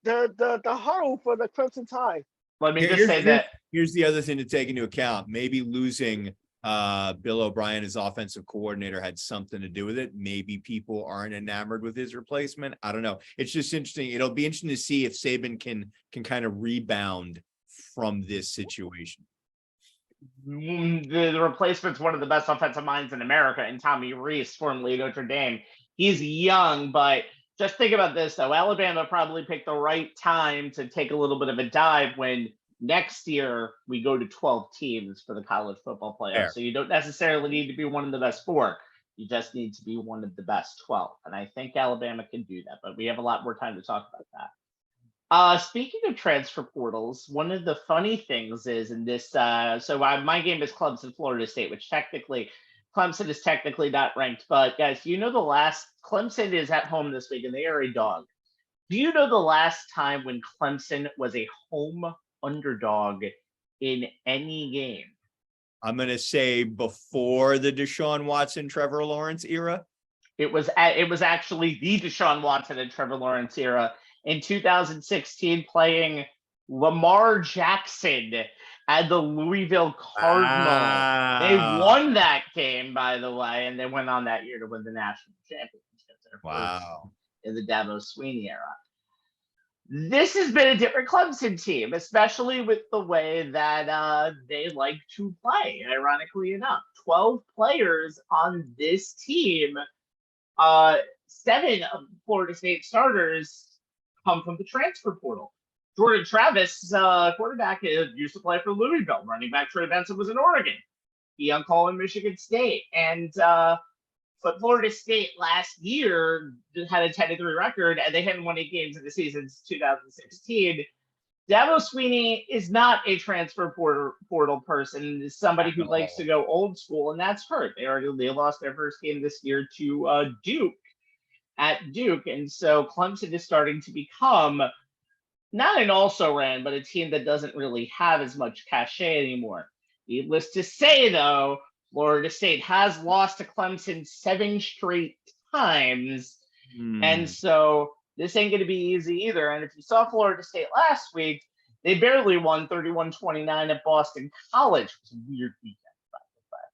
the huddle for the Crimson Tide. Let me just say that. Here's the other thing to take into account. Maybe losing Bill O'Brien as offensive coordinator had something to do with it. Maybe people aren't enamored with his replacement. I don't know. It's just interesting. It'll be interesting to see if Saban can kind of rebound from this situation. The replacement's one of the best offensive minds in America, and Tommy Rees, formerly Notre Dame. He's young, but just think about this, though. Alabama probably picked the right time to take a little bit of a dive when next year we go to 12 teams for the college football playoffs. Fair. So you don't necessarily need to be one of the best 4. You just need to be one of the best 12. And I think Alabama can do that, but we have a lot more time to talk about that. Speaking of transfer portals, one of the funny things is in this, my game is Clemson, Florida State, which Clemson is technically not ranked, but guys, Clemson is at home this week and they are a dog. Do you know the last time when Clemson was a home underdog in any game? I'm going to say before the Deshaun Watson, Trevor Lawrence era. It was actually the Deshaun Watson and Trevor Lawrence era in 2016, playing Lamar Jackson at the Louisville Cardinals. Wow. They won that game, by the way, and they went on that year to win the national championship. Wow. In the Dabo Swinney era. This has been a different Clemson team, especially with the way that they like to play, ironically enough. 12 players on this team. 7 of Florida State starters come from the transfer portal. Jordan Travis, quarterback, used to play for Louisville. Running back Trey Benson was in Oregon. Young Cole in Michigan State. But Florida State last year had a 10-3 record, and they hadn't won 8 games in the season since 2016. Dabo Swinney is not a transfer portal person. Is somebody who likes to go old school, and that's hurt. They lost their first game this year to Duke at Duke, and so Clemson is starting to become not an also-ran, but a team that doesn't really have as much cachet anymore. Needless to say, though, Florida State has lost to Clemson 7 straight times. And so this ain't going to be easy either. And if you saw Florida State last week, They barely won 31-29 at Boston College. It was a weird weekend, by the way.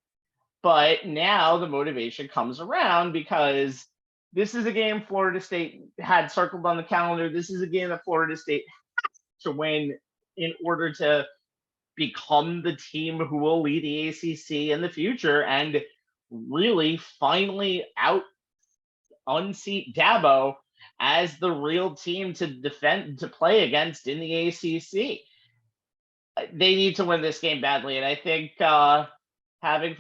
But now the motivation comes around because this is a game Florida State had circled on the calendar. This is a game that Florida State has to win in order to become the team who will lead the ACC in the future and really finally unseat Dabo as the real team to play against in the ACC. They need to win this game badly, and I think having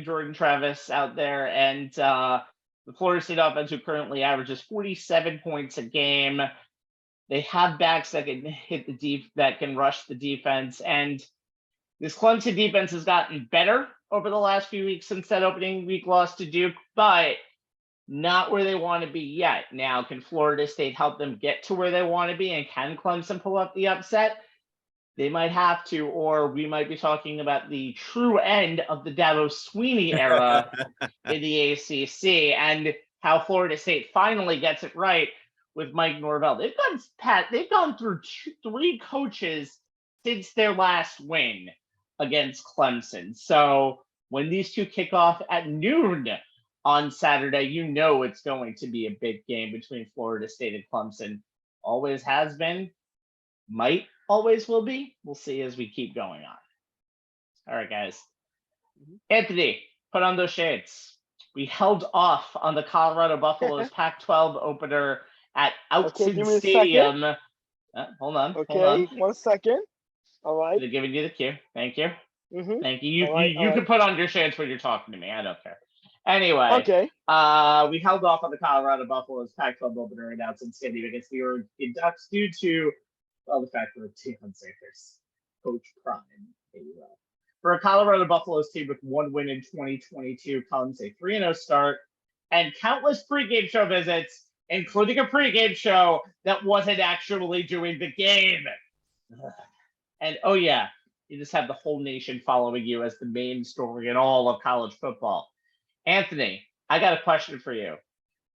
Jordan Travis out there and the Florida State offense, who currently averages 47 points a game, they have backs that can hit that can rush the defense, and this Clemson defense has gotten better over the last few weeks since that opening week loss to Duke, but not where they want to be yet. Now, can Florida State help them get to where they want to be, and can Clemson pull up the upset? They might have to, or we might be talking about the true end of the Dabo Sweeney era in the ACC, and how Florida State finally gets it right with Mike Norvell. They've gone through 3 coaches since their last win against Clemson. So when these two kick off at noon on Saturday, you know it's going to be a big game between Florida State and Clemson. Always has been, might always will be. We'll see as we keep going on. All right, guys. Anthony, put on those shades. We held off on the Colorado Buffaloes Pac-12 opener at Autzen Stadium. Hold on. Okay, hold on. 1 second. All right. They're giving you the cue. Thank you. Mm-hmm. Thank you. You can put on your shades when you're talking to me. I don't care. Anyway, okay. We held off on the Colorado Buffaloes Pac-12 opener in Autzen Stadium against the Oregon Ducks due to the fact that Deion Sanders, Coach Prime, for a Colorado Buffaloes team with 1 win in 2022, comes a 3-0 start and countless pregame show visits, including a pregame show that wasn't actually doing the game. And oh yeah, you just have the whole nation following you as the main story in all of college football. Anthony, I got a question for you.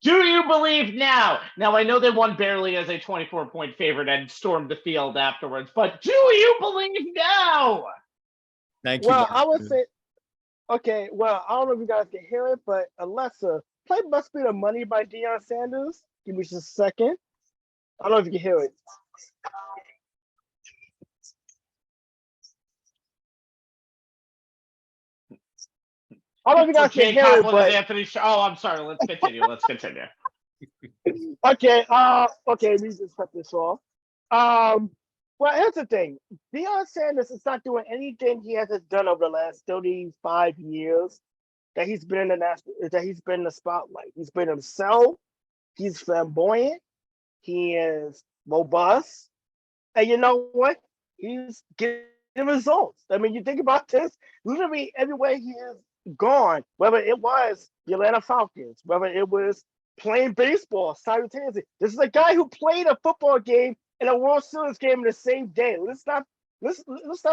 Do you believe now? Now, I know they won barely as a 24-point favorite and stormed the field afterwards, but do you believe now? Thank you. Well, I would say, okay, well, I don't know if you guys can hear it, but Alexa, play Must Be the Money by Deion Sanders. Give me just a second. I don't know if you can hear it. I don't know if you guys can hear it, but Anthony. Oh, I'm sorry. Let's continue. Okay. Okay. We just cut this off. Well, here's the thing. Deion Sanders is not doing anything he hasn't done over the last 35 years that he's been in the spotlight. He's been himself. He's flamboyant. He is robust, and you know what? He's getting results. I mean, you think about this. Literally everywhere he is gone, whether it was the Atlanta Falcons, whether it was playing baseball simultaneously. This is a guy who played a football game and a World Series game in the same day. Let's not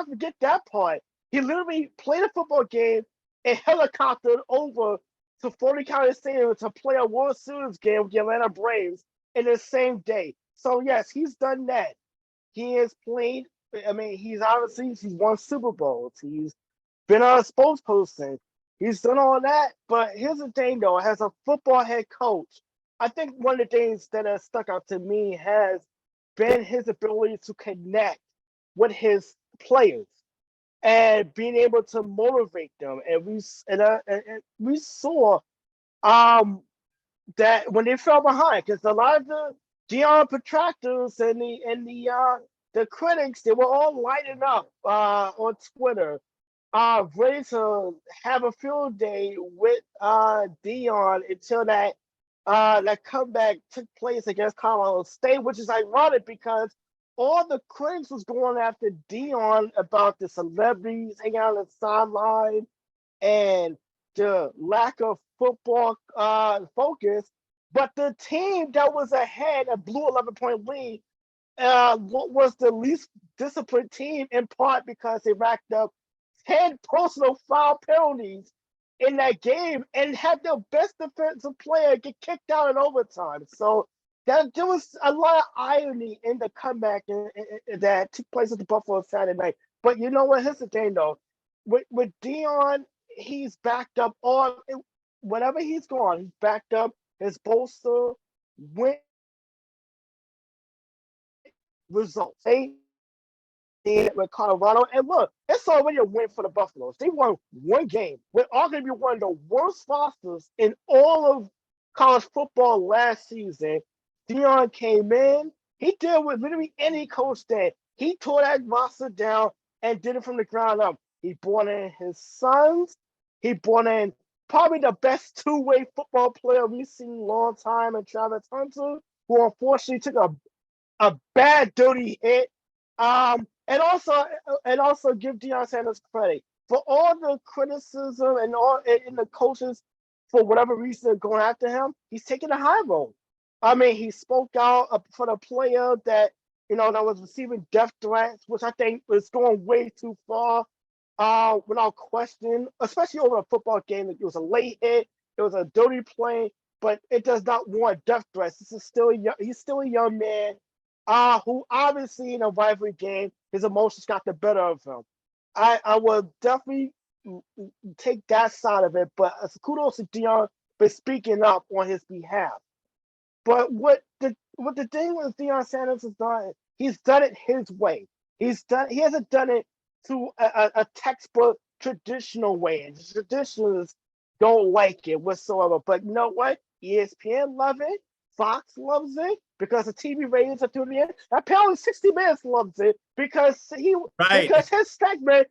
forget that part. He literally played a football game and helicoptered over to Fulton County Stadium to play a World Series game with the Atlanta Braves in the same day. So yes, he's done that. He has played. I mean, he's won Super Bowls. He's been a spokesperson. He's done all that, but here's the thing, though. As a football head coach, I think one of the things that has stuck out to me has been his ability to connect with his players and being able to motivate them. And we saw that when they fell behind, because a lot of the Deion detractors and the critics, they were all lighting up on Twitter. Ready to have a field day with Deion until that comeback took place against Colorado State, which is ironic because all the critics was going after Deion about the celebrities hanging out on the sideline and the lack of football focus. But the team that was ahead, a blue 11-point lead, was the least disciplined team, in part because they racked up 10 personal foul penalties in that game and had their best defensive player get kicked out in overtime. So that there was a lot of irony in the comeback that took place at the Buffalo Saturday night. But you know what? Here's the thing, though. With Deion, he's backed up all whatever he's gone. He's backed up his bolster win results. They did with Colorado, and look, it's already a win for the Buffaloes. They won one game with arguably one of the worst rosters in all of college football last season. Deion came in. He did what literally any coach did. He tore that roster down and did it from the ground up. He brought in his sons. He brought in probably the best two-way football player we've seen in a long time in Travis Hunter, who unfortunately took a bad, dirty hit. And also give Deion Sanders credit for all the criticism and all in the coaches for whatever reason going after him. He's taking a high road. I mean, he spoke out for the player that that was receiving death threats, which I think was going way too far, without question. Especially over a football game, it was a late hit, it was a dirty play, but it does not warrant death threats. He's still a young man, who obviously in a rivalry game, his emotions got the better of him. I will definitely take that side of it, but kudos to Deion for speaking up on his behalf. But what the thing with Deion Sanders has done, he's done it his way. He hasn't done it to a textbook traditional way, and the traditionalists don't like it whatsoever. But you know what? ESPN love it. Fox loves it because the TV ratings are through the end. Apparently 60 Minutes loves it because his segment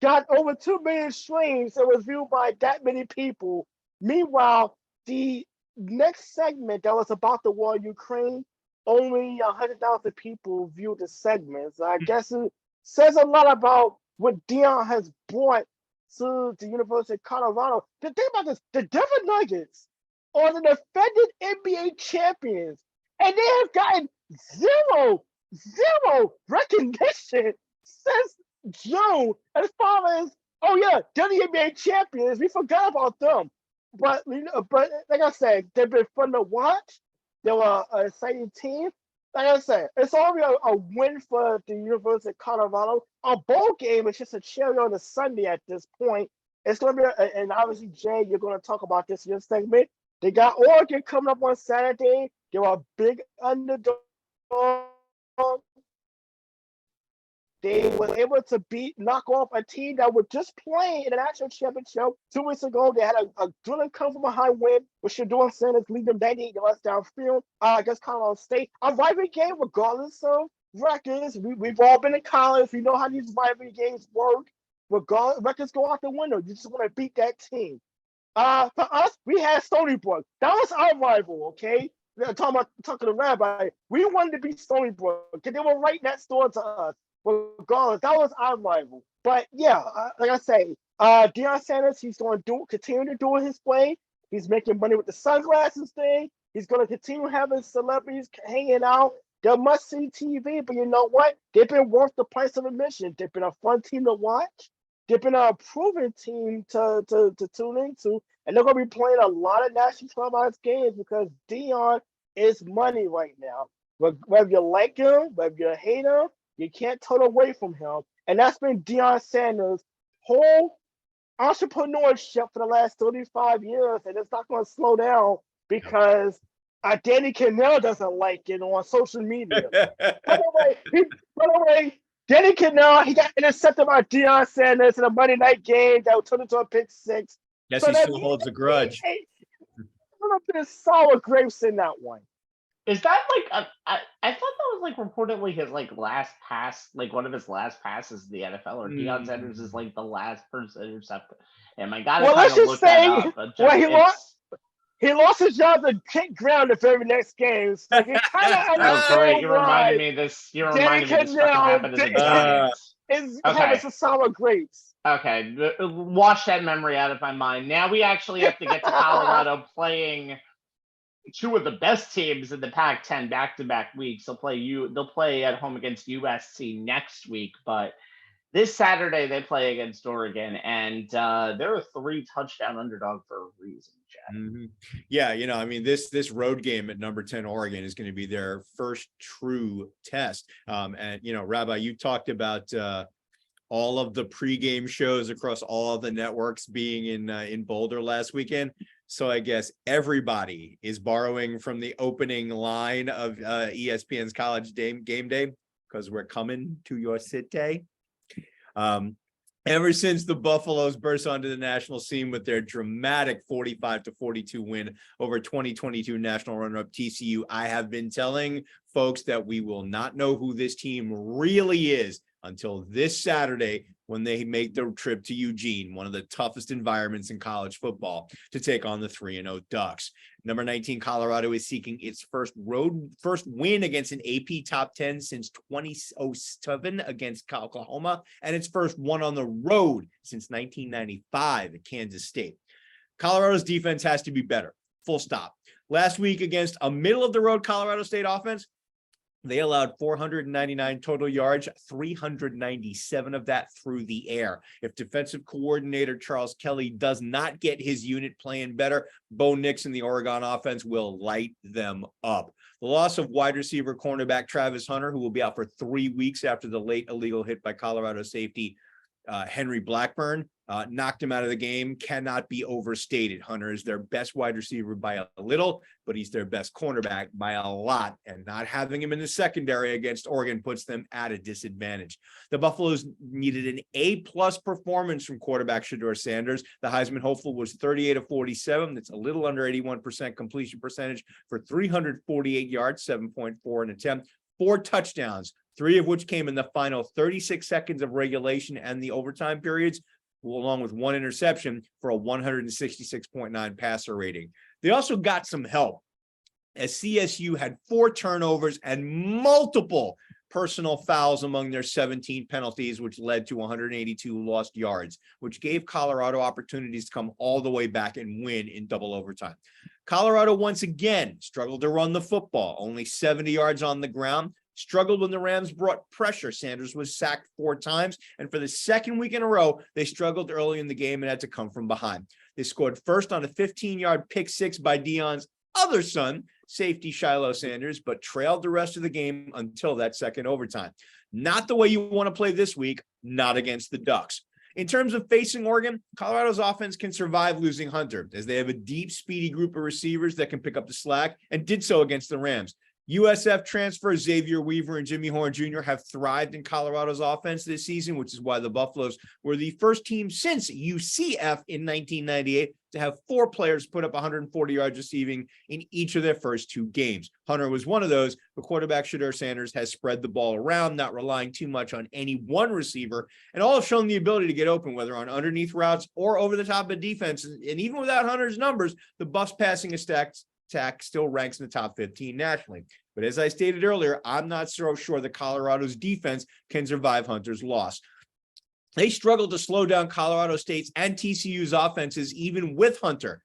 got over 2 million streams and was viewed by that many people. Meanwhile, the next segment that was about the war in Ukraine, only 100,000 people viewed the segment. So I guess it says a lot about what Deion has brought to the University of Colorado. The thing about this, the Denver Nuggets are the defending NBA champions, and they have gotten zero recognition since June. As far as, oh yeah, they're the NBA champions, we forgot about them. But like I said, they've been fun to watch. They were an exciting team. Like I said, it's already a win for the University of Colorado. A bowl game is just a cherry on the Sunday at this point. It's going to be, and obviously, Jay, you're going to talk about this in your segment. They got Oregon coming up on Saturday. They were a big underdog. They were able to knock off a team that was just playing in the national championship 2 weeks ago. They had a drilling come from behind win, with Shador Sanders leading them 98 yards downfield against Colorado State. A rivalry game, regardless of records. We've all been in college. We know how these rivalry games work. Regardless, records go out the window. You just want to beat that team. For us, we had Stony Brook. That was our rival, okay? Talking to the rabbi. We wanted to beat Stony Brook because they were right next door to us. Regardless, that was our rival. But yeah, like I say, Deion Sanders, he's going to continue to do it his way. He's making money with the sunglasses thing. He's going to continue having celebrities hanging out. They're must-see TV, but you know what? They've been worth the price of admission. They've been a fun team to watch. They've been a proven team to tune into, and they're going to be playing a lot of national televised games because Deion is money right now. Whether you like him, whether you hate him, you can't turn away from him. And that's been Deion Sanders' whole entrepreneurship for the last 35 years, and it's not going to slow down because Danny Cannell doesn't like it on social media. By the way, Danny Cannell, he got intercepted by Deion Sanders in a Monday night game that turned into a pick six. Yes, so he still holds a grudge. A little bit of sour grapes in that one. Is that like I thought that was like reportedly his like last pass, like one of his last passes in the NFL, or Deion Sanders is like the last person intercepted. And my God, let's just say, he lost his job to kick ground the very next game. So he kind of oh great, you reminded me this. You reminded me this fucking happened in the Giants. Is having some sour grapes. Okay, wash that memory out of my mind. Now we actually have to get to Colorado playing two of the best teams in the Pac-10 back-to-back weeks. They'll play at home against USC next week, but This Saturday they play against Oregon, and they're a 3-touchdown underdog for a reason, Chad. Mm-hmm. Yeah, I mean, this road game at number 10 Oregon is going to be their first true test. And Rabbi, you talked about all of the pregame shows across all of the networks being in Boulder last weekend. So I guess everybody is borrowing from the opening line of ESPN's College Game Day, because we're coming to your city. Ever since the Buffaloes burst onto the national scene with their dramatic 45-42 win over 2022 national runner-up TCU, I have been telling folks that we will not know who this team really is until this Saturday, when they make the trip to Eugene, one of the toughest environments in college football, to take on the 3-0 Ducks. Number 19, Colorado is seeking its first win against an AP top 10 since 2007 against Oklahoma, and its first one on the road since 1995 at Kansas State. Colorado's defense has to be better, full stop. Last week against a middle-of-the-road Colorado State offense, they allowed 499 total yards, 397 of that through the air. If defensive coordinator Charles Kelly does not get his unit playing better, Bo Nix and the Oregon offense will light them up. The loss of wide receiver cornerback Travis Hunter, who will be out for 3 weeks after the late illegal hit by Colorado safety Henry Blackburn, knocked him out of the game, cannot be overstated. Hunter is their best wide receiver by a little, but he's their best cornerback by a lot, and not having him in the secondary against Oregon puts them at a disadvantage. The Buffaloes needed an A-plus performance from quarterback Shedeur Sanders. The Heisman hopeful was 38 of 47. That's a little under 81% completion percentage for 348 yards, 7.4 an attempt, 4 touchdowns, 3 of which came in the final 36 seconds of regulation and the overtime periods, along with 1 interception for a 166.9 passer rating. They also got some help, as CSU had 4 turnovers and multiple personal fouls among their 17 penalties, which led to 182 lost yards, which gave Colorado opportunities to come all the way back and win in double overtime. Colorado once again struggled to run the football, only 70 yards on the ground. Struggled when the Rams brought pressure. Sanders was sacked 4 times, and for the second week in a row, they struggled early in the game and had to come from behind. They scored first on a 15-yard pick six by Deion's other son, safety Shiloh Sanders, but trailed the rest of the game until that second overtime. Not the way you want to play this week, not against the Ducks. In terms of facing Oregon, Colorado's offense can survive losing Hunter, as they have a deep, speedy group of receivers that can pick up the slack, and did so against the Rams. USF transfers Xavier Weaver and Jimmy Horn Jr. have thrived in Colorado's offense this season, which is why the Buffaloes were the first team since UCF in 1998 to have 4 players put up 140 yards receiving in each of their first 2 games. Hunter was one of those, but quarterback Shedeur Sanders has spread the ball around, not relying too much on any one receiver, and all have shown the ability to get open, whether on underneath routes or over the top of defense. And even without Hunter's numbers, the Buffs passing attack still ranks in the top 15 nationally. But as I stated earlier, I'm not so sure that Colorado's defense can survive Hunter's loss. They struggled to slow down Colorado State's and TCU's offenses, even with Hunter.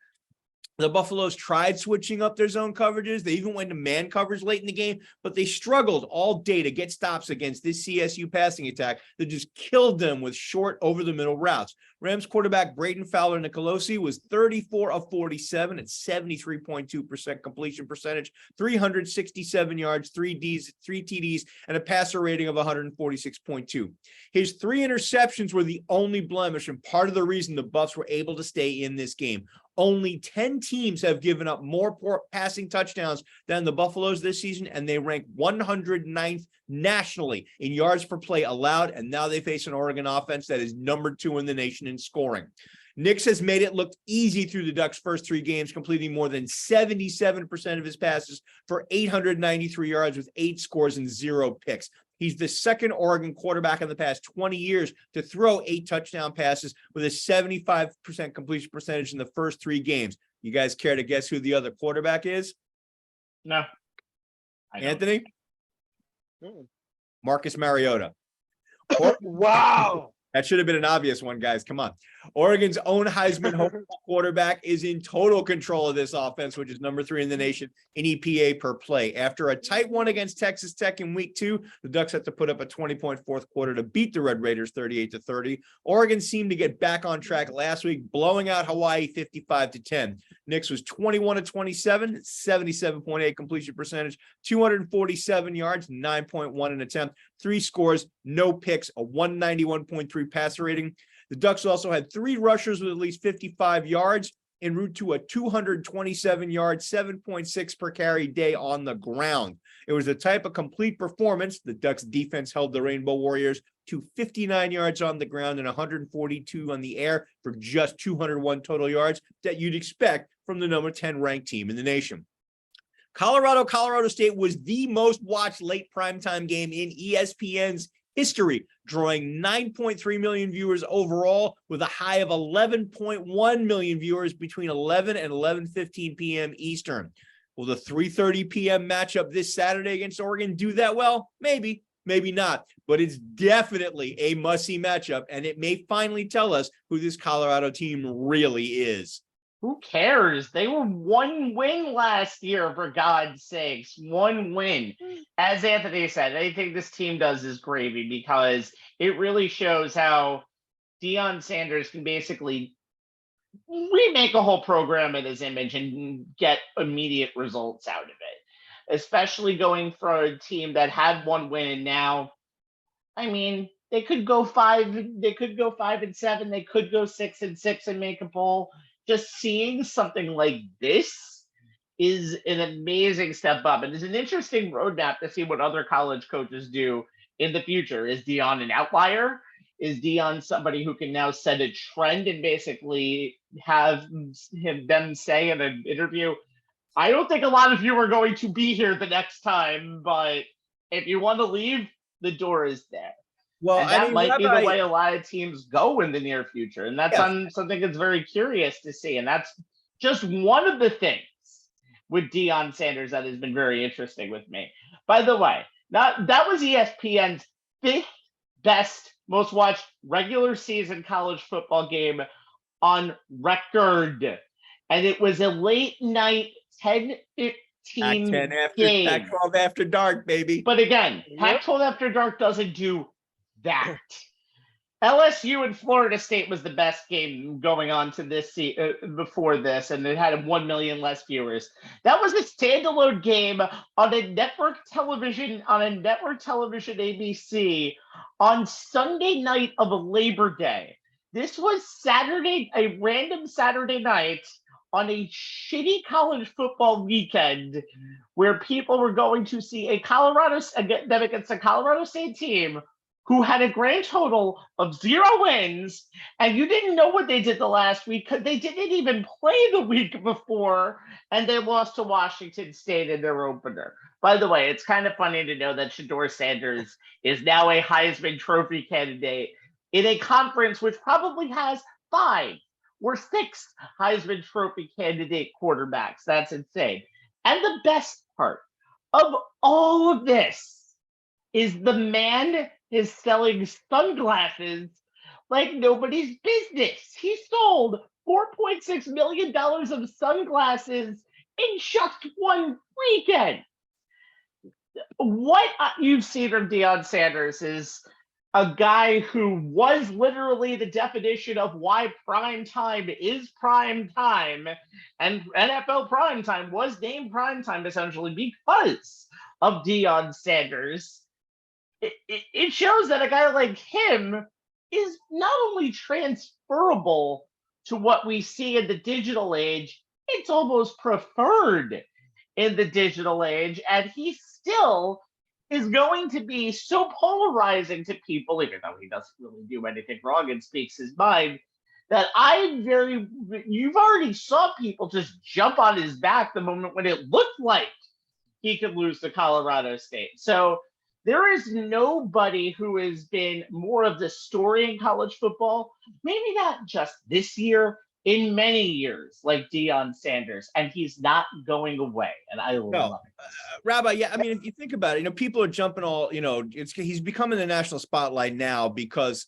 The Buffaloes tried switching up their zone coverages. They even went to man coverage late in the game, but they struggled all day to get stops against this CSU passing attack that just killed them with short over-the-middle routes. Rams quarterback Braden Fowler Nicolosi was 34 of 47 at 73.2% completion percentage, 367 yards, 3 TDs, and a passer rating of 146.2. His 3 interceptions were the only blemish and part of the reason the Buffs were able to stay in this game. Only 10 teams have given up more passing touchdowns than the Buffaloes this season, and they rank 109th nationally in yards per play allowed, and now they face an Oregon offense that is number 2 in the nation in scoring. Nix has made it look easy through the Ducks' first 3 games, completing more than 77% of his passes for 893 yards with 8 scores and 0 picks. He's the second Oregon quarterback in the past 20 years to throw 8 touchdown passes with a 75% completion percentage in the first 3 games. You guys care to guess who the other quarterback is? No. Anthony? Marcus Mariota. Wow. That should have been an obvious one, guys. Come on. Oregon's own Heisman hopeful quarterback is in total control of this offense, which is number 3 in the nation in EPA per play. After a tight one against Texas Tech in week 2, the Ducks had to put up a 20-point fourth quarter to beat the Red Raiders 38-30. Oregon seemed to get back on track last week, blowing out Hawaii 55-10. Nix was 21-27, 77.8 completion percentage, 247 yards, 9.1 an attempt, 3 scores, no picks, a 191.3 passer rating. The Ducks also had 3 rushers with at least 55 yards en route to a 227-yard, 7.6 per carry day on the ground. It was the type of complete performance. The Ducks defense held the Rainbow Warriors to 59 yards on the ground and 142 on the air for just 201 total yards that you'd expect from the number 10 ranked team in the nation. Colorado State was the most watched late primetime game in ESPN's history, drawing 9.3 million viewers overall with a high of 11.1 million viewers between 11 and 11:15 p.m. Eastern. Will the 3:30 p.m. matchup this Saturday against Oregon do that well? Maybe, maybe not, but it's definitely a must-see matchup, and it may finally tell us who this Colorado team really is. Who cares? They were 1 win last year, for God's sakes. 1 win. As Anthony said, anything this team does is gravy because it really shows how Deion Sanders can basically remake a whole program in his image and get immediate results out of it. Especially going for a team that had 1 win and now, I mean, they could go 5-7, they could go 6-6 and make a bowl. Just seeing something like this is an amazing step up. And it's an interesting roadmap to see what other college coaches do in the future. Is Deion an outlier? Is Deion somebody who can now set a trend and basically have them say in an interview, I don't think a lot of you are going to be here the next time, but if you want to leave, the door is there. Well, and that might be the way a lot of teams go in the near future. And that's something that's very curious to see. And that's just one of the things with Deion Sanders that has been very interesting with me. By the way, that was ESPN's 5th best, most watched regular season college football game on record. And it was a late night 10-15 game. Pac-12 after dark, baby. But again, Pac-12 after dark doesn't do that. LSU and Florida State was the best game going on to this before this, and it had 1 million less viewers. That was a standalone game on a network television ABC on Sunday night of Labor Day. This was a random Saturday night on a shitty college football weekend where people were going to see them against a Colorado State team who had a grand total of 0 wins, and you didn't know what they did the last week because they didn't even play the week before, and they lost to Washington State in their opener. By the way, it's kind of funny to know that Shedeur Sanders is now a Heisman Trophy candidate in a conference which probably has 5 or 6 Heisman Trophy candidate quarterbacks. That's insane. And the best part of all of this is the man is selling sunglasses like nobody's business. He sold $4.6 million of sunglasses in just 1 weekend. What you've seen from Deion Sanders is a guy who was literally the definition of why prime time is prime time, and NFL prime time was named prime time essentially because of Deion Sanders. It shows that a guy like him is not only transferable to what we see in the digital age, it's almost preferred in the digital age, and he still is going to be so polarizing to people, even though he doesn't really do anything wrong and speaks his mind, that you've already saw people just jump on his back the moment when it looked like he could lose to Colorado State. So there is nobody who has been more of the story in college football, maybe not just this year, in many years, like Deion Sanders, and he's not going away, and I love it. Rabbi, yeah, I mean, if you think about it, people are jumping all, he's becoming the national spotlight now because,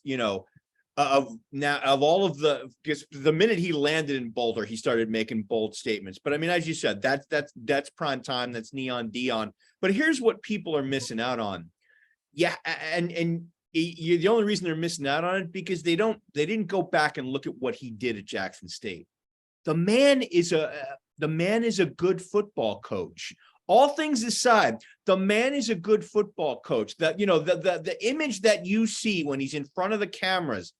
of all of because the minute he landed in Boulder, he started making bold statements. But I mean, as you said, that's prime time. That's Neon Dion. But here's what people are missing out on. Yeah, and the only reason they're missing out on it because they didn't go back and look at what he did at Jackson State. The man is a good football coach. All things aside, the man is a good football coach. That, the image that you see when he's in front of the cameras,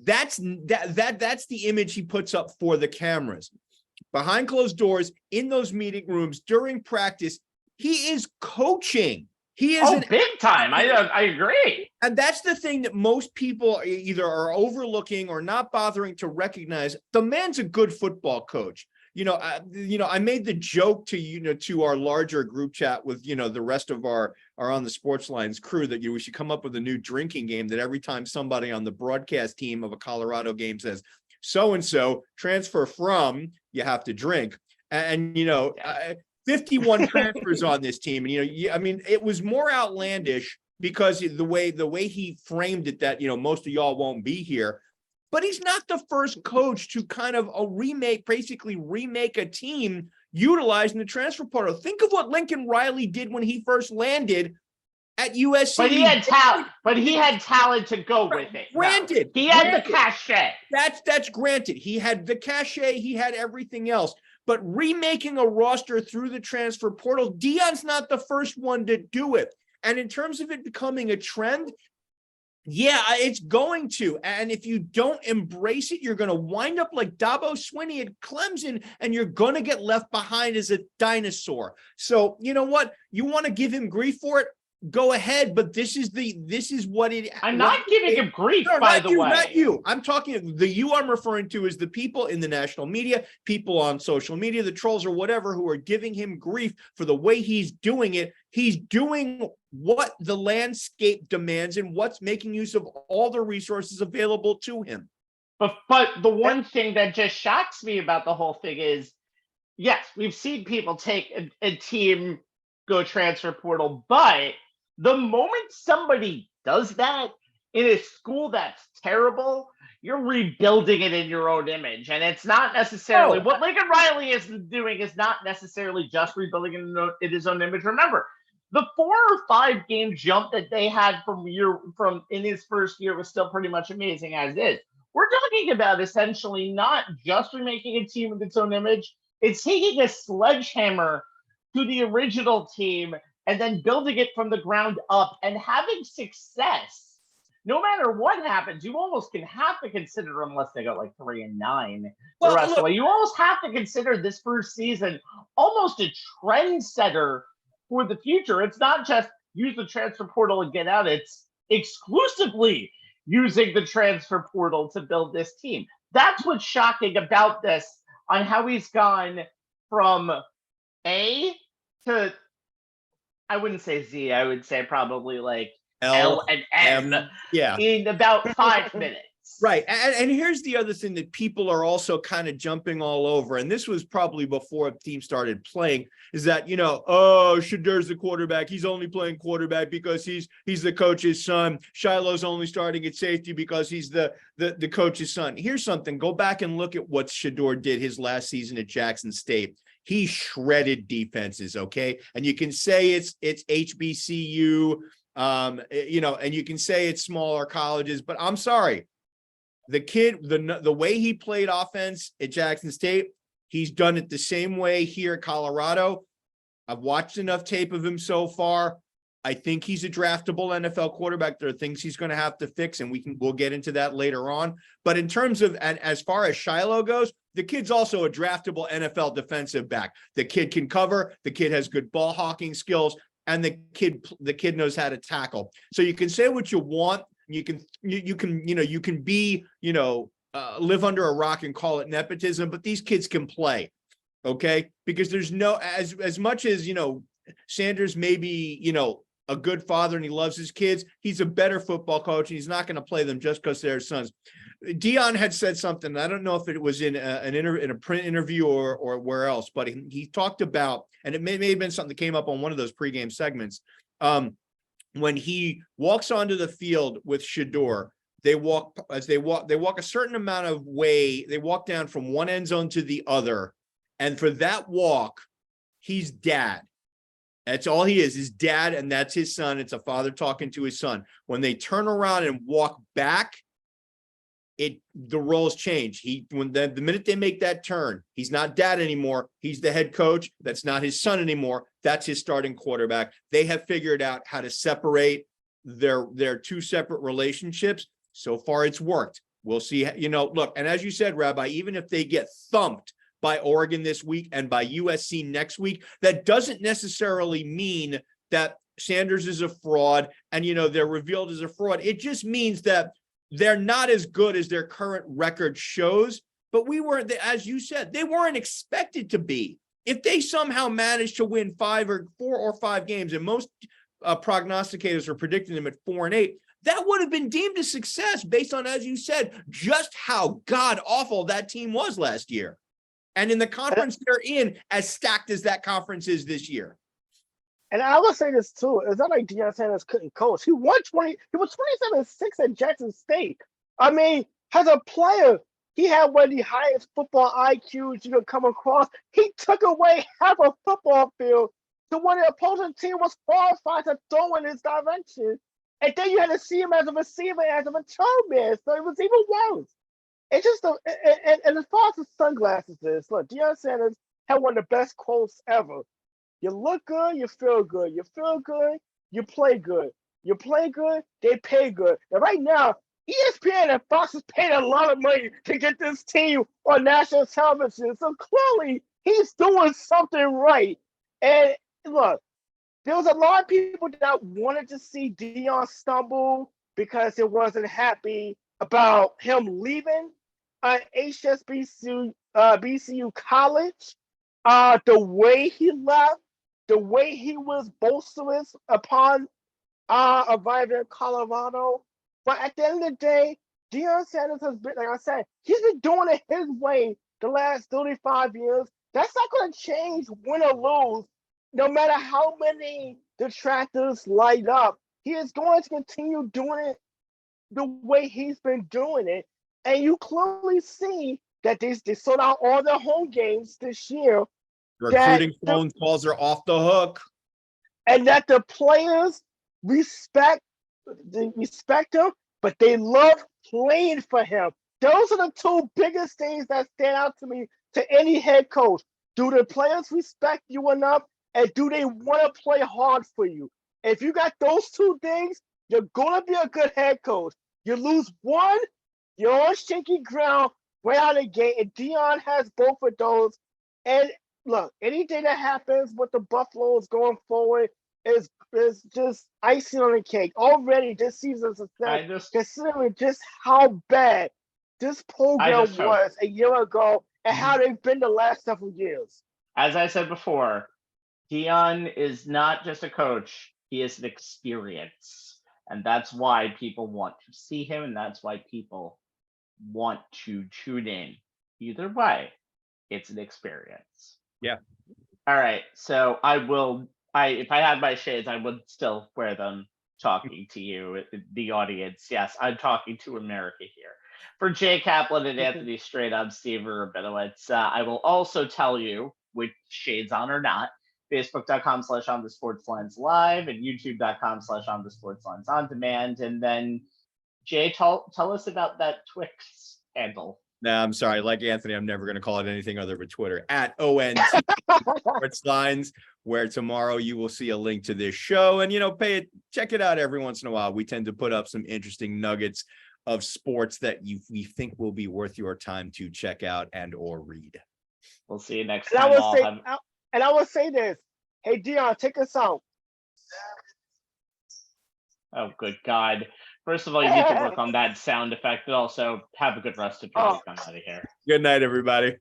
that's the image he puts up for the cameras. Behind closed doors, in those meeting rooms, during practice, he is coaching. He is big time. I agree. And that's the thing that most people either are overlooking or not bothering to recognize. The man's a good football coach. I made the joke to our larger group chat with, the rest of our On the Sports Lines crew that we should come up with a new drinking game that every time somebody on the broadcast team of a Colorado game says, so-and-so transfer from, you have to drink. And 51 transfers on this team. And, it was more outlandish because the way he framed it that, most of y'all won't be here. But he's not the first coach to kind of basically remake a team utilizing the transfer portal. Think of what Lincoln Riley did when he first landed at USC. But he had talent. But he had talent to go with it. Granted, he had the cachet. That's granted. He had the cachet. He had everything else. But remaking a roster through the transfer portal, Dion's not the first one to do it. And in terms of it becoming a trend, yeah, it's going to. And if you don't embrace it, you're going to wind up like Dabo Swinney at Clemson, and you're going to get left behind as a dinosaur. So, you know what? You want to give him grief for it? Go ahead, but this is what it. I'm not giving him grief, by the way. Not you. I'm talking the you I'm referring to is the people in the national media, people on social media, the trolls or whatever, who are giving him grief for the way he's doing it. He's doing what the landscape demands and what's making use of all the resources available to him. But the one thing that just shocks me about the whole thing is, yes, we've seen people take a team go transfer portal, but the moment somebody does that in a school that's terrible, you're rebuilding it in your own image. And it's not necessarily what Lincoln Riley is doing is not necessarily just rebuilding it in his own image. Remember, the 4 or 5 game jump that they had from in his first year was still pretty much amazing as is. We're talking about essentially not just remaking a team with its own image, it's taking a sledgehammer to the original team and then building it from the ground up and having success. No matter what happens, you almost have to consider, unless they go like 3-9 the rest of the way, you almost have to consider this first season almost a trendsetter for the future. It's not just use the transfer portal and get out. It's exclusively using the transfer portal to build this team. That's what's shocking about this, on how he's gone from A to, I wouldn't say Z, I would say probably like L and M in about 5 minutes. Right. And here's the other thing that people are also kind of jumping all over, and this was probably before the team started playing, is that, Shedur's the quarterback. He's only playing quarterback because he's the coach's son. Shiloh's only starting at safety because he's the coach's son. Here's something. Go back and look at what Shedur did his last season at Jackson State. He shredded defenses, okay? And you can say it's HBCU, and you can say it's smaller colleges, but I'm sorry. The kid, the way he played offense at Jackson State, he's done it the same way here at Colorado. I've watched enough tape of him so far. I think he's a draftable NFL quarterback. There are things he's going to have to fix, and we'll get into that later on. But in terms of, and as far as Shiloh goes, the kid's also a draftable NFL defensive back. The kid can cover. The kid has good ball hawking skills, and the kid knows how to tackle. So you can say what you want. You can be, live under a rock and call it nepotism, but these kids can play. Okay. Because there's as much as, Sanders may be, a good father and he loves his kids, he's a better football coach, and he's not going to play them just because they're sons. Dion had said something. I don't know if it was in a print interview or where else, but he talked about, and it may have been something that came up on one of those pregame segments. When he walks onto the field with Shedeur, they walk a certain amount of way. They walk down from one end zone to the other. And for that walk, he's dad. That's all he is, his dad, and that's his son. It's a father talking to his son. When they turn around and walk back, the roles change. The minute they make that turn, he's not dad anymore. He's the head coach. That's not his son anymore. That's his starting quarterback. They have figured out how to separate their two separate relationships. So far, it's worked. We'll see. Look, and as you said, Rabbi, even if they get thumped by Oregon this week and by USC next week, that doesn't necessarily mean that Sanders is a fraud and, they're revealed as a fraud. It just means that they're not as good as their current record shows, but as you said, they weren't expected to be. If they somehow managed to win 4 or 5 games, and most prognosticators are predicting them at 4-8, that would have been deemed a success based on, as you said, just how god awful that team was last year. And in the conference they're in, as stacked as that conference is this year. And I will say this too: it's not like Deion Sanders couldn't coach. He was 27-6 at Jackson State. I mean, as a player, he had one of the highest football IQs you could come across. He took away half a football field to when the opposing team was horrified to throw in his direction. And then you had to see him as a receiver, as a return man. So it was even worse. It's just, and as far as the sunglasses is, look, Deion Sanders had one of the best quotes ever. You look good, you feel good. You feel good, you play good. You play good, they pay good. And right now, ESPN and Fox is paying a lot of money to get this team on national television. So clearly, he's doing something right. And look, there was a lot of people that wanted to see Deion stumble because they wasn't happy about him leaving HSBCU BCU College. The way he left, the way he was boisterous upon arriving in Colorado. But at the end of the day, Deion Sanders has been, like I said, he's been doing it his way the last 35 years. That's not going to change, win or lose, no matter how many detractors light up. He is going to continue doing it the way he's been doing it. And you clearly see that they sold out all their home games this year. Recruiting phone calls are off the hook. And that the players respect him, but they love playing for him. Those are the two biggest things that stand out to me to any head coach. Do the players respect you enough, and do they want to play hard for you? If you got those two things, you're going to be a good head coach. You lose one, you're on shaky ground right out of the gate, and Deion has both of those. And look, anything that happens with the Buffaloes going forward is just icing on the cake. Already this season's success, considering just how bad this program was a year ago and how they've been the last several years. As I said before, Deion is not just a coach, he is an experience. And that's why people want to see him, and that's why people want to tune in. Either way, it's an experience. Yeah. All right. So if I had my shades, I would still wear them talking to you, the audience. Yes, I'm talking to America here. For Jay Kaplan and Anthony Strait, I'm Steve Rabinowitz. I will also tell you, with shades on or not, Facebook.com/OnTheSportsLines Live and YouTube.com/OnTheSportsLines On Demand. And then, Jay, tell us about that Twix handle. No, I'm sorry. Like Anthony, I'm never going to call it anything other than Twitter at ONT Sports Lines, where tomorrow you will see a link to this show. And, check it out every once in a while. We tend to put up some interesting nuggets of sports that we think will be worth your time to check out and or read. We'll see you next time. And I will say this. Hey, Deion, take us out. Oh, good God. First of all, you need to work on that sound effect, but also have a good rest of your week. I'm out of here. Good night, everybody.